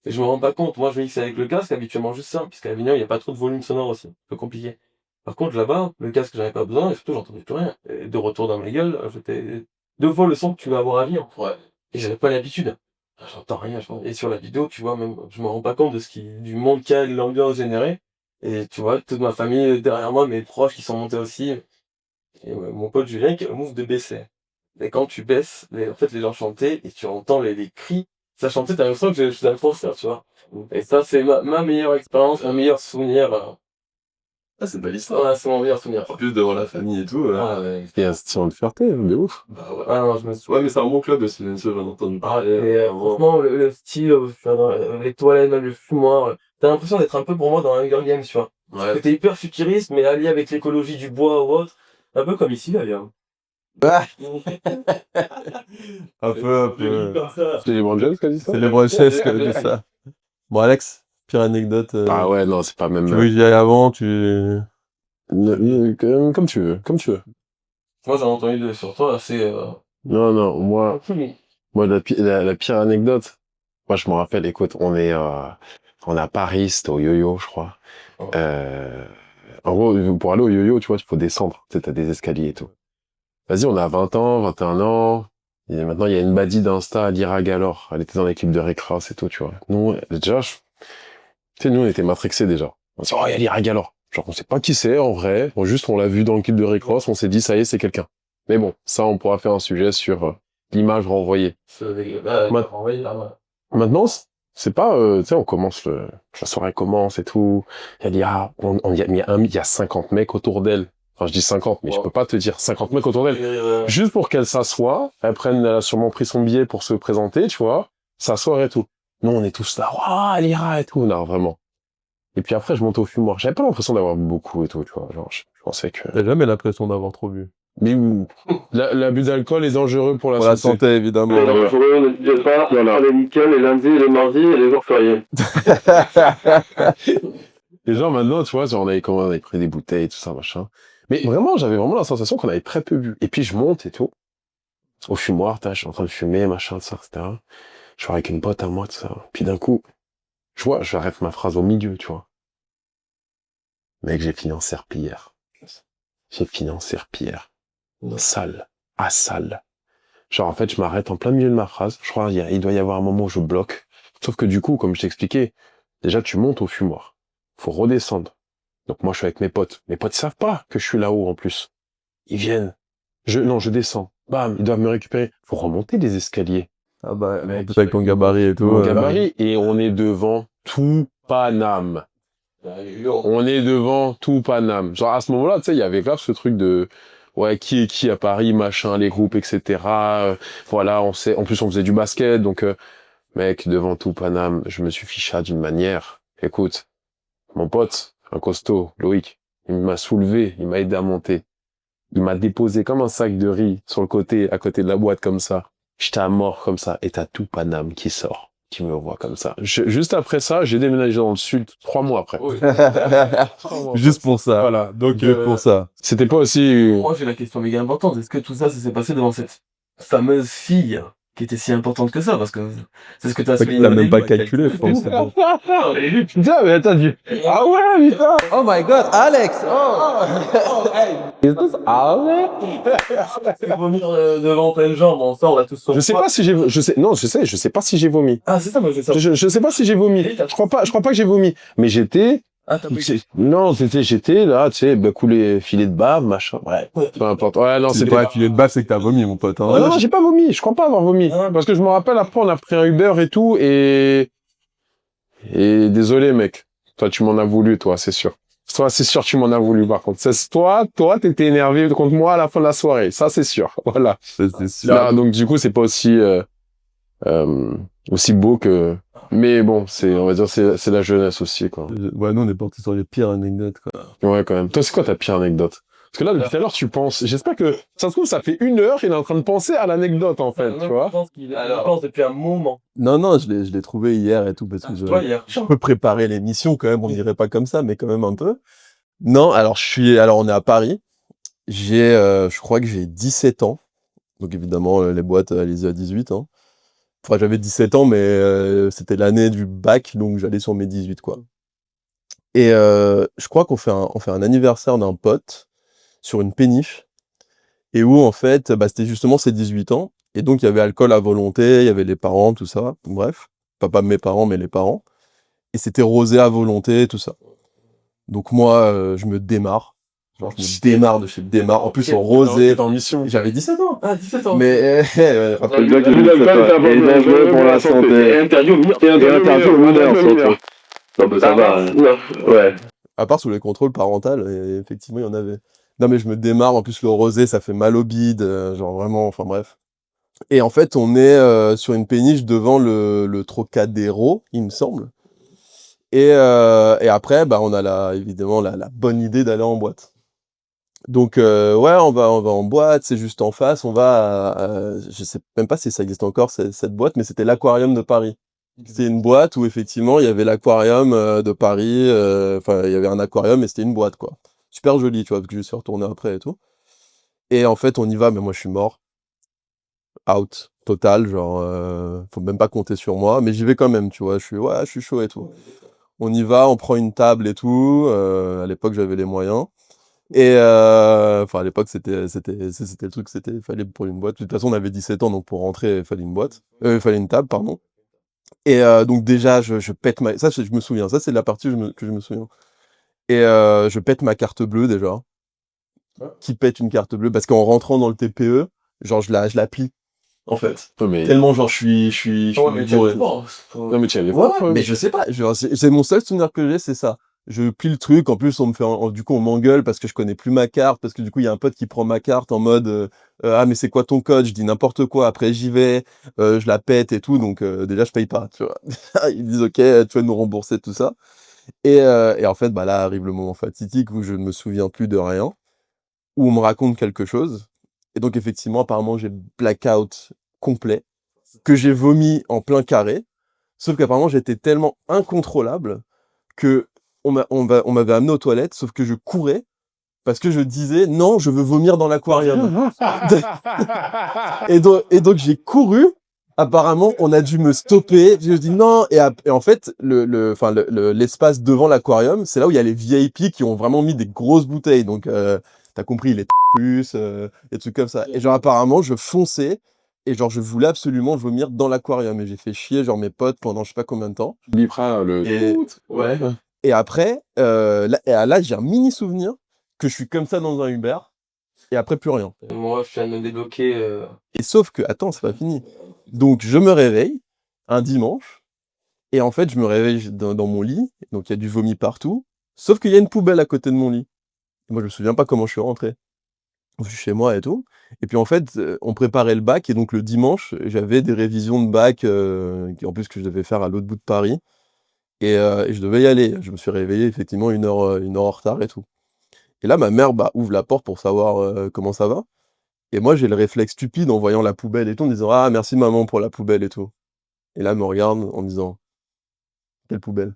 Et je me rends pas compte. Moi, je mixe avec le casque, habituellement juste ça, puisqu'à Avignon, il n'y a pas trop de volume sonore aussi. Un peu compliqué. Par contre, là-bas, le casque, j'en avais pas besoin, et surtout, j'entendais plus rien. Et de retour dans ma gueule, j'étais 2 fois le son que tu vas avoir à Avignon. Ouais. Et j'avais pas l'habitude. J'entends rien, et sur la vidéo, tu vois, même, je me rends pas compte du monde qu'il y a, de l'ambiance générée. Et tu vois, toute ma famille derrière moi, mes proches qui sont montés aussi. Et mon pote Julien qui a le move de baisser. Et quand tu baisses, en fait, les gens chantaient, et tu entends les cris. Ça chantait, t'as l'impression que je suis dans le concert, tu vois. Et ça, c'est ma meilleure expérience, mon meilleur souvenir. Ah, c'est une belle histoire. Ouais, c'est mon meilleur souvenir. En plus, devant la famille et tout. Ah, ouais. Il y a un sentiment de fierté, de ouf. Bah ouais. Ah, non, je me suis... Ouais, mais c'est un bon club, le Silencio, j'en ai entendu parler. Et franchement, le style, les toilettes, même le fumoir, t'as l'impression d'être un peu pour moi dans Hunger Games, tu vois. Ouais. C'était hyper futuriste, mais allié avec l'écologie du bois ou autre. Un peu comme ici, d'ailleurs. Ah un peu. C'est les James qui a dit ça? C'est les Brochesses qui ont dit ça. Bon, Alex, pire anecdote. Ah ouais, non, c'est pas même... Tu veux que j'y aille avant, Comme tu veux, comme tu veux. Moi, j'en ai entendu deux sur toi, c'est... Non, non, moi, la pire anecdote, moi, je me rappelle, écoute, on est à Paris, c'était au yo-yo, je crois. Oh. En gros, pour aller au yo-yo, tu vois, il faut descendre, tu sais, t'as des escaliers et tout. Vas-y, on a 20 ans, 21 ans, et maintenant, il y a une badie d'Insta, Lyra Galore, elle était dans l'équipe de Recrass et tout, tu vois. Nous, déjà, tu sais, nous, on était matrixés déjà. On s'est dit, oh, il y a Lyra Galore. Genre, on sait pas qui c'est, en vrai. Bon, juste, on l'a vu dans l'équipe de Recross, on s'est dit, ça y est, c'est quelqu'un. Mais bon, ça, on pourra faire un sujet sur l'image renvoyée. Maintenant, c'est pas, tu sais, on commence la soirée commence et tout. Elle dit, ah, il y a 50 mecs autour d'elle. Enfin, je dis 50, mais je peux pas te dire 50 mecs autour d'elle. Juste pour qu'elle s'assoie, elle a sûrement pris son billet pour se présenter, tu vois, s'asseoir et tout. Nous, on est tous là, waouh, Lyra et tout, non, vraiment. Et puis après, je monte au fumoir. J'avais pas l'impression d'avoir beaucoup et tout, tu vois. Genre, je pensais que... T'as jamais l'impression d'avoir trop bu. Mais l'abus d'alcool est dangereux pour la Pour la santé, évidemment. Les dangereux, ne disait pas, Voilà. les nickel, les lundis, les mardis et les jours fériés. Les gens, maintenant, tu vois, genre, on avait pris des bouteilles et tout ça, machin. Mais vraiment, j'avais vraiment la sensation qu'on avait très peu bu. Et puis, je monte et tout. Au fumoir, je suis en train de fumer, machin, tout ça, etc. Je suis avec une pote à moi, tout ça. Puis d'un coup, j'arrête ma phrase au milieu, tu vois. Mec, j'ai fini en serpillière. J'ai fini en serpillière. Sale. À sale. Genre, en fait, je m'arrête en plein milieu de ma phrase. Je crois il doit y avoir un moment où je bloque. Sauf que du coup, comme je t'expliquais, déjà, tu montes au fumoir. Faut redescendre. Donc moi, je suis avec mes potes. Mes potes, ils savent pas que je suis là-haut, en plus. Ils viennent. Je descends. Bam, ils doivent me récupérer. Faut remonter les escaliers. Ah bah, Mec, peut-être avec ton gabarit et tout. Mon gabarit, et on est devant tout Paname. On est devant tout Paname. Genre, à ce moment-là, tu sais, il y avait grave ce truc de, ouais, qui est qui à Paris, machin, les groupes, etc. Voilà, on sait, en plus, on faisait du basket, donc, mec, devant tout Paname, je me suis fiché d'une manière. Écoute, mon pote, un costaud, Loïc, il m'a soulevé, il m'a aidé à monter. Il m'a déposé comme un sac de riz sur le côté, à côté de la boîte, comme ça. J'étais à mort, comme ça. Et t'as tout Paname qui sort, qui me voit comme ça. Juste après ça, j'ai déménagé dans le sud 3 mois après. Oui. Juste pour ça. Voilà. Donc, Juste pour ça. c'était pas aussi... Moi, j'ai la question méga importante. Est-ce que tout ça s'est passé devant cette fameuse fille qui était si importante que ça? Parce que c'est ce que t'as C'est souligné. qu'il l'a même pas calculé, je pense. Putain, mais attends, ah ouais, putain! Oh my god, Alex! Ah ouais? Vomir devant plein de gens, bon, ça, on l'a tous sur Je sais soi. pas si j'ai, je sais pas si j'ai vomi. Ah, c'est ça, moi, je sais ça. Je sais pas si j'ai vomi. Je crois pas que j'ai vomi. Mais j'étais, Ah, t'as pris. non, j'étais là, tu sais, coulé, filet de bave, machin, ouais. Peu importe. Ouais, non, c'était Ouais, filet de bave, c'est que t'as vomi, mon pote. Hein. Ouais, non, j'ai pas vomi. Je crois pas avoir vomi. Ah. Parce que je me rappelle, après, on a pris un Uber et tout, et désolé, mec. Toi, tu m'en as voulu, toi, c'est sûr. Toi, c'est sûr, tu m'en as voulu, par contre. Toi, t'étais énervé contre moi à la fin de la soirée. Ça, c'est sûr. Voilà. C'est sûr. Là, donc, du coup, c'est pas aussi, aussi beau que, mais bon, on va dire, c'est la jeunesse aussi, quoi. Ouais, nous, on est parti sur les pires anecdotes, quoi. Ouais, quand même. Toi, c'est quoi ta pire anecdote? Parce que là, depuis tout à l'heure, tu penses, j'espère que, ça se trouve, ça fait 1 heure, il est en train de penser à l'anecdote, en fait, tu vois. Je pense qu'il pense depuis un moment. Non, je l'ai trouvé hier et tout, parce que Toi, hier. je peux préparer l'émission quand même, on dirait pas comme ça, mais quand même un peu. Non, alors on est à Paris. Je crois que j'ai 17 ans. Donc évidemment, les boîtes, allez-y à 18 ans. Enfin, j'avais 17 ans, mais c'était l'année du bac, donc j'allais sur mes 18, quoi. Et je crois qu'on fait un anniversaire d'un pote sur une péniche, et où en fait, bah, c'était justement ses 18 ans, et donc il y avait alcool à volonté, il y avait les parents, tout ça, bref. Enfin, pas mes parents, mais les parents. Et c'était rosé à volonté, tout ça. Donc moi, je me démarre. Genre, je me démarre de chez Démarre. En plus, en rosé. En mission. J'avais 17 ans. Ah, 17 ans. Mais, rappelle-toi que Et dangereux pour la santé. Interdit aux mineurs, surtout. Non, mais ça va. Ouais. À part sous les contrôles parentaux, et effectivement, il y en avait. Non, mais je me démarre. En plus, le rosé, ça fait mal au bide. Genre, vraiment, enfin, bref. Et en fait, on est sur une péniche devant le Trocadéro, il me semble. Et après, bah, on a évidemment la bonne idée d'aller en boîte. Donc ouais, on va en boîte, c'est juste en face, on va je sais même pas si ça existe encore cette boîte, mais c'était l'Aquarium de Paris. C'était une boîte où effectivement il y avait l'Aquarium de Paris, enfin il y avait un aquarium et c'était une boîte, quoi. Super joli, tu vois, parce que je suis retourné après et tout. Et en fait, on y va, mais moi je suis mort. Out, total, genre faut même pas compter sur moi, mais j'y vais quand même, tu vois, je suis chaud et tout. On y va, on prend une table et tout, à l'époque j'avais les moyens. Et enfin à l'époque c'était le truc, il fallait pour une boîte. De toute façon on avait 17 ans, donc pour rentrer il fallait une boîte, il fallait une table, pardon. Et donc déjà je pète ça je me souviens, ça c'est la partie que je me souviens. Et je pète ma carte bleue déjà. Qui pète une carte bleue? Parce qu'en rentrant dans le TPE, genre je la plie. En fait. Mais... Tellement genre je suis bourré. Non, mais tu y allais Ouais, voir, mais je sais pas, genre, c'est mon seul souvenir que j'ai, c'est ça. Je plie le truc, en plus on me fait, du coup on m'engueule parce que je connais plus ma carte, parce que du coup il y a un pote qui prend ma carte en mode ah mais c'est quoi ton code? Je dis n'importe quoi, après j'y vais, je la pète et tout, donc déjà je paye pas, tu vois. Ils disent ok, tu vas nous rembourser tout ça. Et en fait bah là arrive le moment fatidique où je ne me souviens plus de rien, où on me raconte quelque chose, et donc effectivement apparemment j'ai blackout complet, que j'ai vomi en plein carré. Sauf qu'apparemment, j'étais tellement incontrôlable que on m'avait amené aux toilettes, sauf que je courais parce que je disais non, je veux vomir dans l'aquarium. et donc j'ai couru. Apparemment, on a dû me stopper. Je dis non. Et en fait, l'espace devant l'aquarium, c'est là où il y a les VIP qui ont vraiment mis des grosses bouteilles. Donc, t'as compris, les plus, des trucs comme ça. Et genre, apparemment, je fonçais. Et genre, je voulais absolument vomir dans l'aquarium. Et j'ai fait chier, genre, mes potes pendant je sais pas combien de temps. Bipra, le... Et, ouais. Et après, là, j'ai un mini souvenir que je suis comme ça dans un Uber. Et après, plus rien. Moi, je viens de me débloquer. Et sauf que, attends, c'est pas fini. Donc je me réveille, un dimanche, et en fait, je me réveille dans mon lit, donc il y a du vomi partout, sauf qu'il y a une poubelle à côté de mon lit. Moi, je me souviens pas comment je suis rentré. Je suis chez moi et tout, et puis en fait, on préparait le bac et donc le dimanche, j'avais des révisions de bac, qui en plus que je devais faire à l'autre bout de Paris et je devais y aller. Je me suis réveillé effectivement 1 heure en retard et tout. Et là, ma mère, bah, ouvre la porte pour savoir, comment ça va et moi, j'ai le réflexe stupide en voyant la poubelle et tout, en disant: «Ah merci maman pour la poubelle et tout» et là, elle me regarde en me disant: «Quelle poubelle?»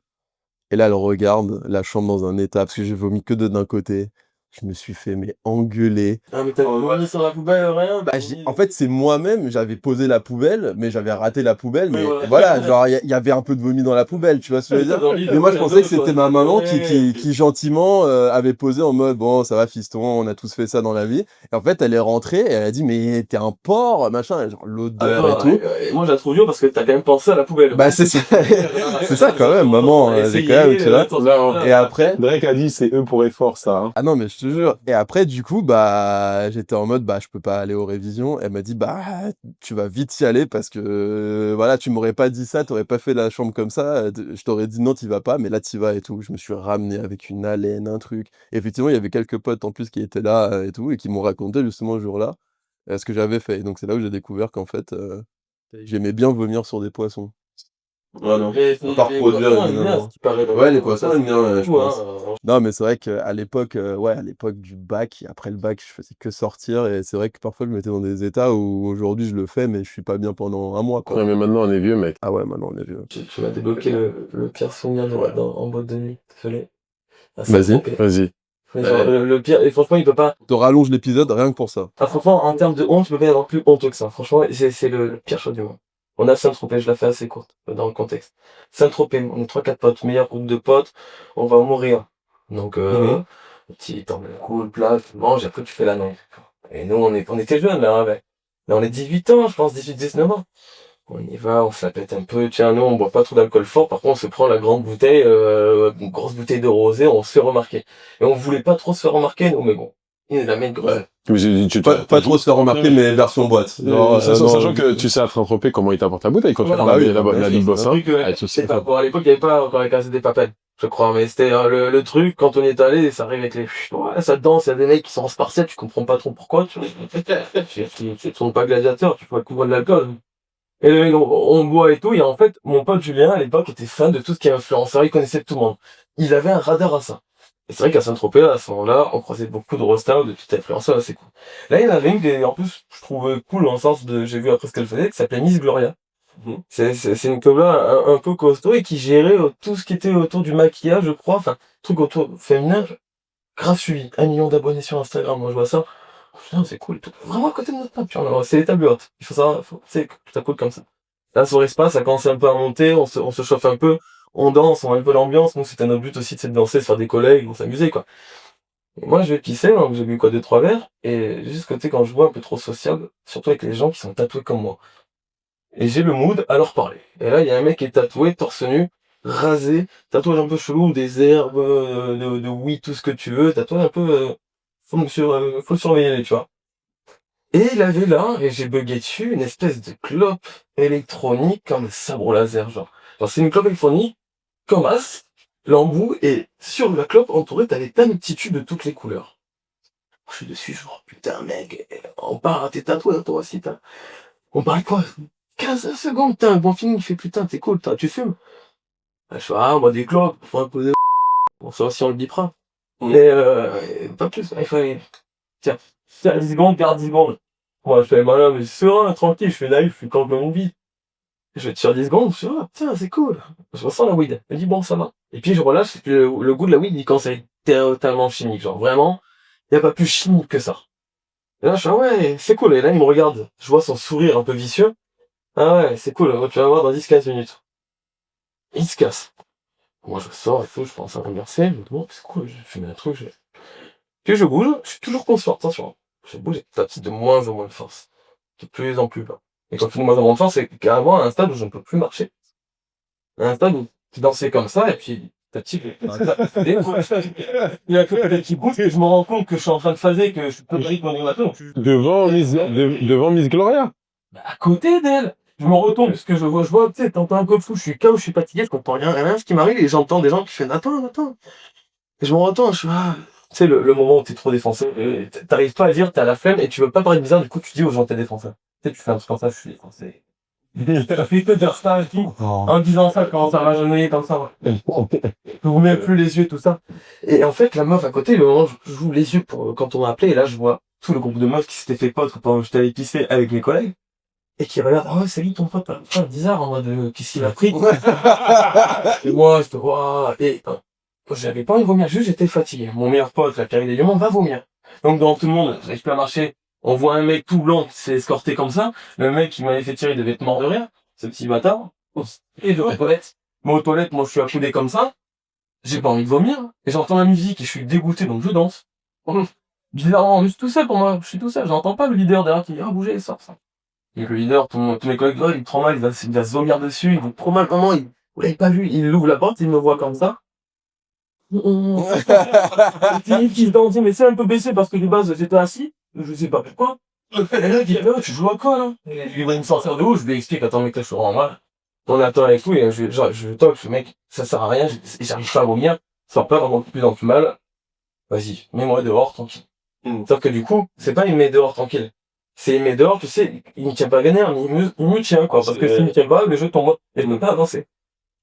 et là, elle regarde la chambre dans un état parce que j'ai vomi que de d'un côté. Je me suis fait mais engueuler. Ah, mais t'as vomi sur la poubelle, rien? Bah, en fait, c'est moi-même, j'avais posé la poubelle, mais j'avais raté la poubelle, Oui, mais voilà. voilà, genre, il y avait un peu de vomi dans la poubelle, tu vois ce que je veux dire? Dans l'île, Mais moi, je ouais, pensais que quoi. c'était ma maman qui Ouais. qui gentiment, avait posé en mode: «Bon, ça va fiston, on a tous fait ça dans la vie» et en fait, elle est rentrée et elle a dit: «Mais tu es un porc, machin» et genre l'odeur et tout. Moi, je la trouve dure parce que t'as quand même pensé à la poubelle. Bah, c'est ça, c'est ça quand même, maman, j'ai quand même, tu vois? Et après Drake a dit c'est eux pour effort ça. Hein. ah non, mais je te jure. Et après, du coup, bah, j'étais en mode, bah, je peux pas aller aux révisions. Elle m'a dit, bah, tu vas vite y aller parce que, voilà, tu m'aurais pas dit ça, t'aurais pas fait la chambre comme ça. Je t'aurais dit non, t'y vas pas, mais là, t'y vas et tout. Je me suis ramené avec une haleine, un truc. Et effectivement, il y avait quelques potes en plus qui étaient là et tout, et qui m'ont raconté justement ce jour-là ce que j'avais fait. Et donc, c'est là où j'ai découvert qu'en fait, j'aimais bien vomir sur des poissons. Ouais, non. Par produire, évidemment. Ouais, les poissons, aiment bien, je pense. Hein. Non, mais c'est vrai qu'à l'époque, ouais, à l'époque du bac, après le bac, je faisais que sortir et c'est vrai que parfois je me mettais dans des états où aujourd'hui je le fais, mais je suis pas bien pendant un mois, Ouais, quoi. mais maintenant on est vieux mec. Ah ouais, maintenant on est vieux. Tu m'as débloqué le pire souvenir en boîte de nuit. Désolé. Ah, Vas-y. Saint-Tropez. Vas-y. Mais genre, le pire, et franchement, il peut pas. Te rallonge l'épisode rien que pour ça. Ah, franchement, en termes de honte, il peut pas y avoir plus honteux que ça. Franchement, c'est le pire choix du monde. On a Saint-Tropez, je la fais assez courte, dans le contexte. Saint-Tropez, on est 3-4 potes, meilleur groupe de potes, on va mourir. Donc, petit, t'en mets le coup, le plat, tu manges, et après tu fais la langue. Et nous, on était jeunes, là, ouais. Là, on est 18 ans, je pense, 18-19 ans. On y va, on se la pète un peu. Tiens, nous, on boit pas trop d'alcool fort. Par contre, on se prend la grande bouteille, une grosse bouteille de rosé, on se fait remarquer. Et on voulait pas trop se faire remarquer, nous, mais bon. Il est la mec grosse. Mais Pas trop se faire remarquer, mais version boîte. Genre, sachant que tu sais à Saint-Tropez comment il t'apporte la bouteille quand tu Voilà. prends Ah oui, la Big Boss. Hein. C'est pas, bon, à l'époque, il y avait pas encore les cassettes des papels, je crois, mais c'était le truc, quand on y est allé, ça arrive avec les, ouais, ça danse, il y a des mecs qui sont en spartiate, tu comprends pas trop pourquoi, tu vois. Tu tournes pas gladiateur, tu fais le couvre de l'alcool. Et le mec, on boit et tout, et en fait, mon pote Julien, à l'époque, était fan de tout ce qui est influenceur, il connaissait tout le monde. Il avait un radar à ça. Et c'est vrai qu'à Saint-Tropez, à ce moment-là, on croisait beaucoup de rostas ou de petits influenceurs assez cool. Là, il y en avait une qui, en plus, je trouvais cool dans le sens de, j'ai vu après ce qu'elle faisait, qui s'appelait Miss Gloria. C'est une cobla un peu costaud et qui gérait tout ce qui était autour du maquillage, je crois, enfin, truc autour féminin, grave suivi. 1 million d'abonnés sur Instagram, moi je vois ça. Putain, c'est cool. Vraiment à côté de notre table, tu vois. C'est les tables hautes. Il faut savoir, c'est ça cool comme ça. La soirée se passe, ça commence un peu à monter, on se chauffe un peu, on danse, on a un peu l'ambiance. Nous, c'était notre but aussi, c'est de danser, de faire des collègues, on s'amusait, quoi. Et moi, je vais pisser, donc j'ai bu quoi, 2-3 verres, et juste côté quand je vois un peu trop sociable, surtout avec les gens qui sont tatoués comme moi. Et j'ai le mood à leur parler. Et là, il y a un mec qui est tatoué, torse nu, rasé, tatouage un peu chelou, des herbes, de oui, tout ce que tu veux, tatouage un peu, faut le surveiller, tu vois. Et il avait là, et j'ai bugué dessus, une espèce de clope électronique comme un sabre laser, genre. Genre, c'est une clope électronique, comme as, l'embout, et sur la clope entourée, t'avais plein de petits tubes de toutes les couleurs. Je suis dessus, genre, putain, mec, on part à tes tatouages, toi aussi, on parle quoi? 15 secondes, t'as un bon film, il fait putain, t'es cool, tu fumes? Je fais, ah, moi, des clopes, faut un peu de on saura si on le bipera. Mais, pas plus, il fallait, tiens, 10 secondes, garde 10 secondes. Moi, je fais malin, mais serein, tranquille, je fais naïf, je fais quand même une vie. Je tire 10 secondes, je fais, ah, tiens, c'est cool. Je ressens la weed. Je me dis, bon, ça va. Et puis, je relâche, le goût de la weed, il commence à être totalement chimique, genre, vraiment, il y a pas plus chimique que ça. Et là, je fais, ah ouais, c'est cool. Et là, il me regarde. Je vois son sourire un peu vicieux. Ah ouais, c'est cool, tu vas voir dans 10-15 minutes. Il se casse. Moi, je sors et tout, je pense à remercier. Je me dis, bon, c'est cool, j'ai fumé un truc. Puis je bouge, je suis toujours conscient, attention. Je bouge petit de moins en moins de force. De plus en plus bas. Et quand je fais de moins en moins de force, c'est carrément à un stade où je ne peux plus marcher. À un stade où je dansais comme ça, et puis, petit, il y a que peut-être qui bouge, et je me rends compte que je suis en train de phaser, que je suis pas pris mon bateau. Devant Miss Gloria. Bah, à côté d'elle. je me retourne, parce que je vois, tu sais, t'entends un peu flou, je suis KO, je suis fatigué, je comprends rien ce qui m'arrive, et j'entends des gens qui font, attends. Et je me retourne, je suis, tu sais, le moment où t'es trop défoncé, t'arrives pas à dire, t'as la flemme, et tu veux pas paraître bizarre, du coup, tu dis aux gens, t'es défoncé. Tu sais, tu fais un truc comme ça, je suis défoncé. Ça fait que dire ça, et tout. En disant ça, quand ça rajeunit comme ça, ouais. Je vous mets plus les yeux, tout ça. Et en fait, la meuf à côté, le moment où j'ouvre les yeux quand on m'a appelé, et là, je vois tout le groupe de meufs qui s'était fait pote pendant que j'étais allé pisser avec mes collègues, et qui regardent, ah ouais, c'est lui ton pote, bizarre, en mode, qu'est-ce qu'il a pris? Et moi, je te vois, et, j'avais pas envie de vomir, juste j'étais fatigué. Mon meilleur pote, la Pierre des Diamants, va vomir. Donc, dans tout le monde, j'arrive plus à marcher. On voit un mec tout blanc qui s'est escorté comme ça. Le mec qui m'avait fait tirer, il devait être mort de rire. Ce petit bâtard. Et de aux toilettes. Mais aux toilettes, moi, je suis accoudé comme ça. J'ai pas envie de vomir. Et j'entends la musique et je suis dégoûté, donc je danse. Bizarrement, juste tout seul pour moi. Je suis tout seul. J'entends pas le leader derrière qui dit, bougez, sort ça. Et le leader, tous mes collègues, il prend mal, il va se vomir dessus. Il trop mal, vraiment, vous l'avez pas vu. Il ouvre la porte, il me voit comme ça. Qui se dit, mais c'est un peu baissé parce que de base, j'étais assis. Je sais pas pourquoi. Et là, il dit, tu joues à quoi, là? Et je lui dis, me sortir de où? Je lui explique, attends, mec, là, je suis vraiment mal. On attend avec lui, et je toque, je mec, ça sert à rien, j'arrive pas à vomir. Sors pas vraiment de plus en plus mal. Vas-y, mets-moi dehors, tranquille. Sauf que du coup, c'est pas il me met dehors tranquille. C'est il me met dehors, tu sais, il me tient pas gagner, mais il me tient, quoi. Parce que s'il me tient pas, le jeu tombe. Et je peux pas avancer.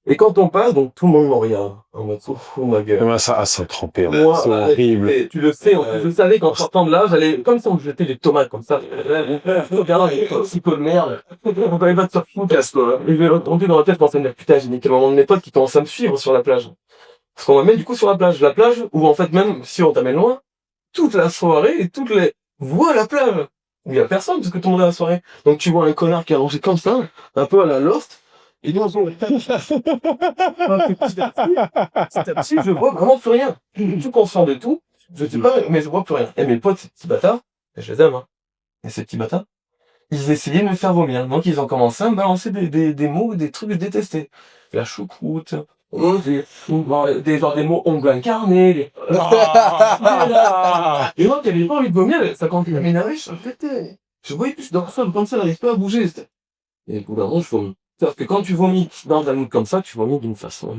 Et quand on passe, donc tout le monde me regarde. En mode, oh ma gueule. Mais ça trempé, Moi, c'est horrible. tu le sais, en plus, je savais qu'en sortant de là, j'allais, comme si on me jetait des tomates, comme ça. Regarde, les toxicos de merde. On va pas te faire foutre, casse-toi. Et je vais retomber dans la tête, je pensais, mais putain, j'ai niqué le moment de mes potes qui commencent à me suivre sur la plage. Parce qu'on m'amène du coup sur la plage où en fait, même si on t'amène loin, toute la soirée et toutes les voient la plage. Il y a personne parce que tout le monde est à la soirée. Donc tu vois un connard qui est allongé comme ça, un peu à la Lost, et nous on se petit à petit, je vois vraiment plus rien. Je suis tout conscient de tout, je sais pas, mais je vois plus rien. Et mes potes, ces petits bâtards, je les aime, hein. Et ces petits bâtards, ils essayaient de me faire vomir. Donc ils ont commencé à me balancer des mots, des trucs que je détestais. La choucroute, des mots ongles incarnés, et moi, qui avait pas envie de vomir, ça continuait à m'énerver, je pétais. Je voyais plus dans le sol, comme ça, elle n'arrive pas à bouger. Et au bout d'un moment, je vomis. C'est-à-dire que quand tu vomis dans un mood comme ça, tu vomis d'une façon.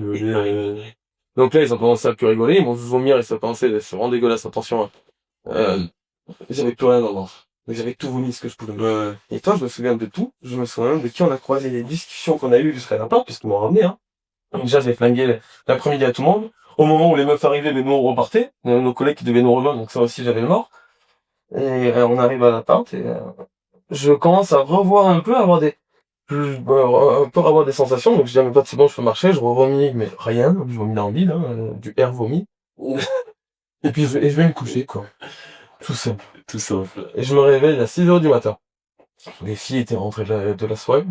Donc là, ils ont commencé à plus rigoler, ils m'ont vu vomir et ça commençait, c'est vraiment dégueulasse, attention. J'avais plus rien dans le ventre. Mais j'avais tout vomi ce que je pouvais. Et toi, je me souviens de tout. Je me souviens même de qui on a croisé, les discussions qu'on a eues jusqu'à la porte, puisqu'ils m'ont ramené, hein. Déjà, j'ai flingué l'après-midi à tout le monde. Au moment où les meufs arrivaient, mais nous on repartait. Nos collègues qui devaient nous rejoindre, donc ça aussi j'avais le mort. Et on arrive à l'appart et je commence à revoir un peu, avoir des sensations. Donc je dis à mes potes, c'est bon, je peux marcher. Je revomis, mais rien. Je vomis dans le vide, du air vomi. Et puis je vais me coucher, quoi. Tout simple. Tout simple. Et je me réveille à 6h du matin. Les filles étaient rentrées de la soirée.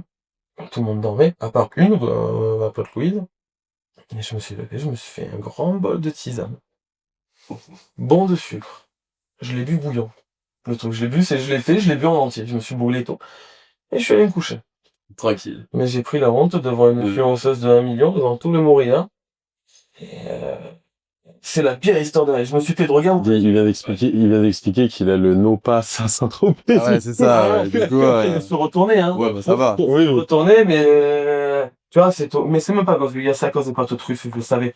Tout le monde dormait, à part une, ma pote Louise. Et je me suis levé, je me suis fait un grand bol de tisane. Bon de sucre. Je l'ai bu bouillant. Le truc, je l'ai bu en entier. Je me suis brûlé et tout. Et je suis allé me coucher. Tranquille. Mais j'ai pris la honte devant une influenceuse de 1 million, devant tout le Montréal. Et c'est la pire histoire de ma vie. Je me suis fait droguer. Il vient d'expliquer qu'il a le no pass à Saint-Tropez. Ah ouais, c'est ça, ouais. Du coup, Je me suis retourné, hein. Ouais, bah ça va. Je me suis retourné, mais tu vois, mais c'est même pas parce qu'il y a ça à cause des pâtes aux truffes, je le savais.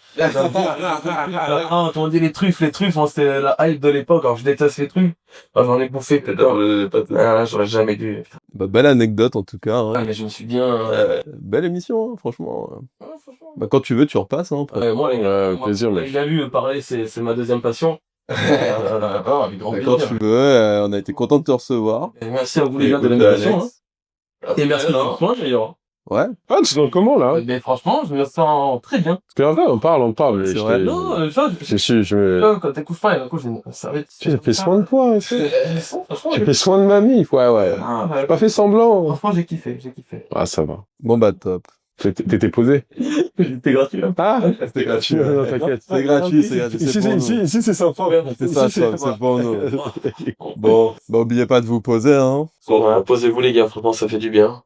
Quand on dit les truffes, c'était la hype de l'époque, alors je déteste les truffes. J'en ai bouffé peut-être. J'aurais jamais dû. Bah, belle anecdote en tout cas, hein. Ah, mais je me suis bien. Belle émission, hein, franchement. Franchement. Bah, quand tu veux, tu repasses, hein. Après. Moi, plaisir, mec. Il a lu, pareil, c'est ma deuxième passion. Avec grand Quand plaisir. tu veux, on a été content de te recevoir. Et merci à vous les gars de l'invitation. Hein. Et merci de moi d'ailleurs. Ouais. Ah, tu te sens comment, là? Mais franchement, je me sens très bien. Parce qu'en vrai, on parle. C'est vrai. Non, ça, quand t'écoutes pas, d'un coup, ça va être. J'ai fait soin de toi, hein, j'ai fait soin de mamie, ouais. J'ai pas fait semblant. Franchement, j'ai kiffé. Ah, ça va. Bon bah top. T'étais posé? C'était gratuit, hein. Ah! C'était gratuit. Non, t'inquiète. C'est gratuit, c'est pour nous. Si, c'est sympa. C'est ça, c'est pour nous. Bon, bah oubliez pas de vous poser, hein. Posez-vous les gars, franchement, ça fait du bien.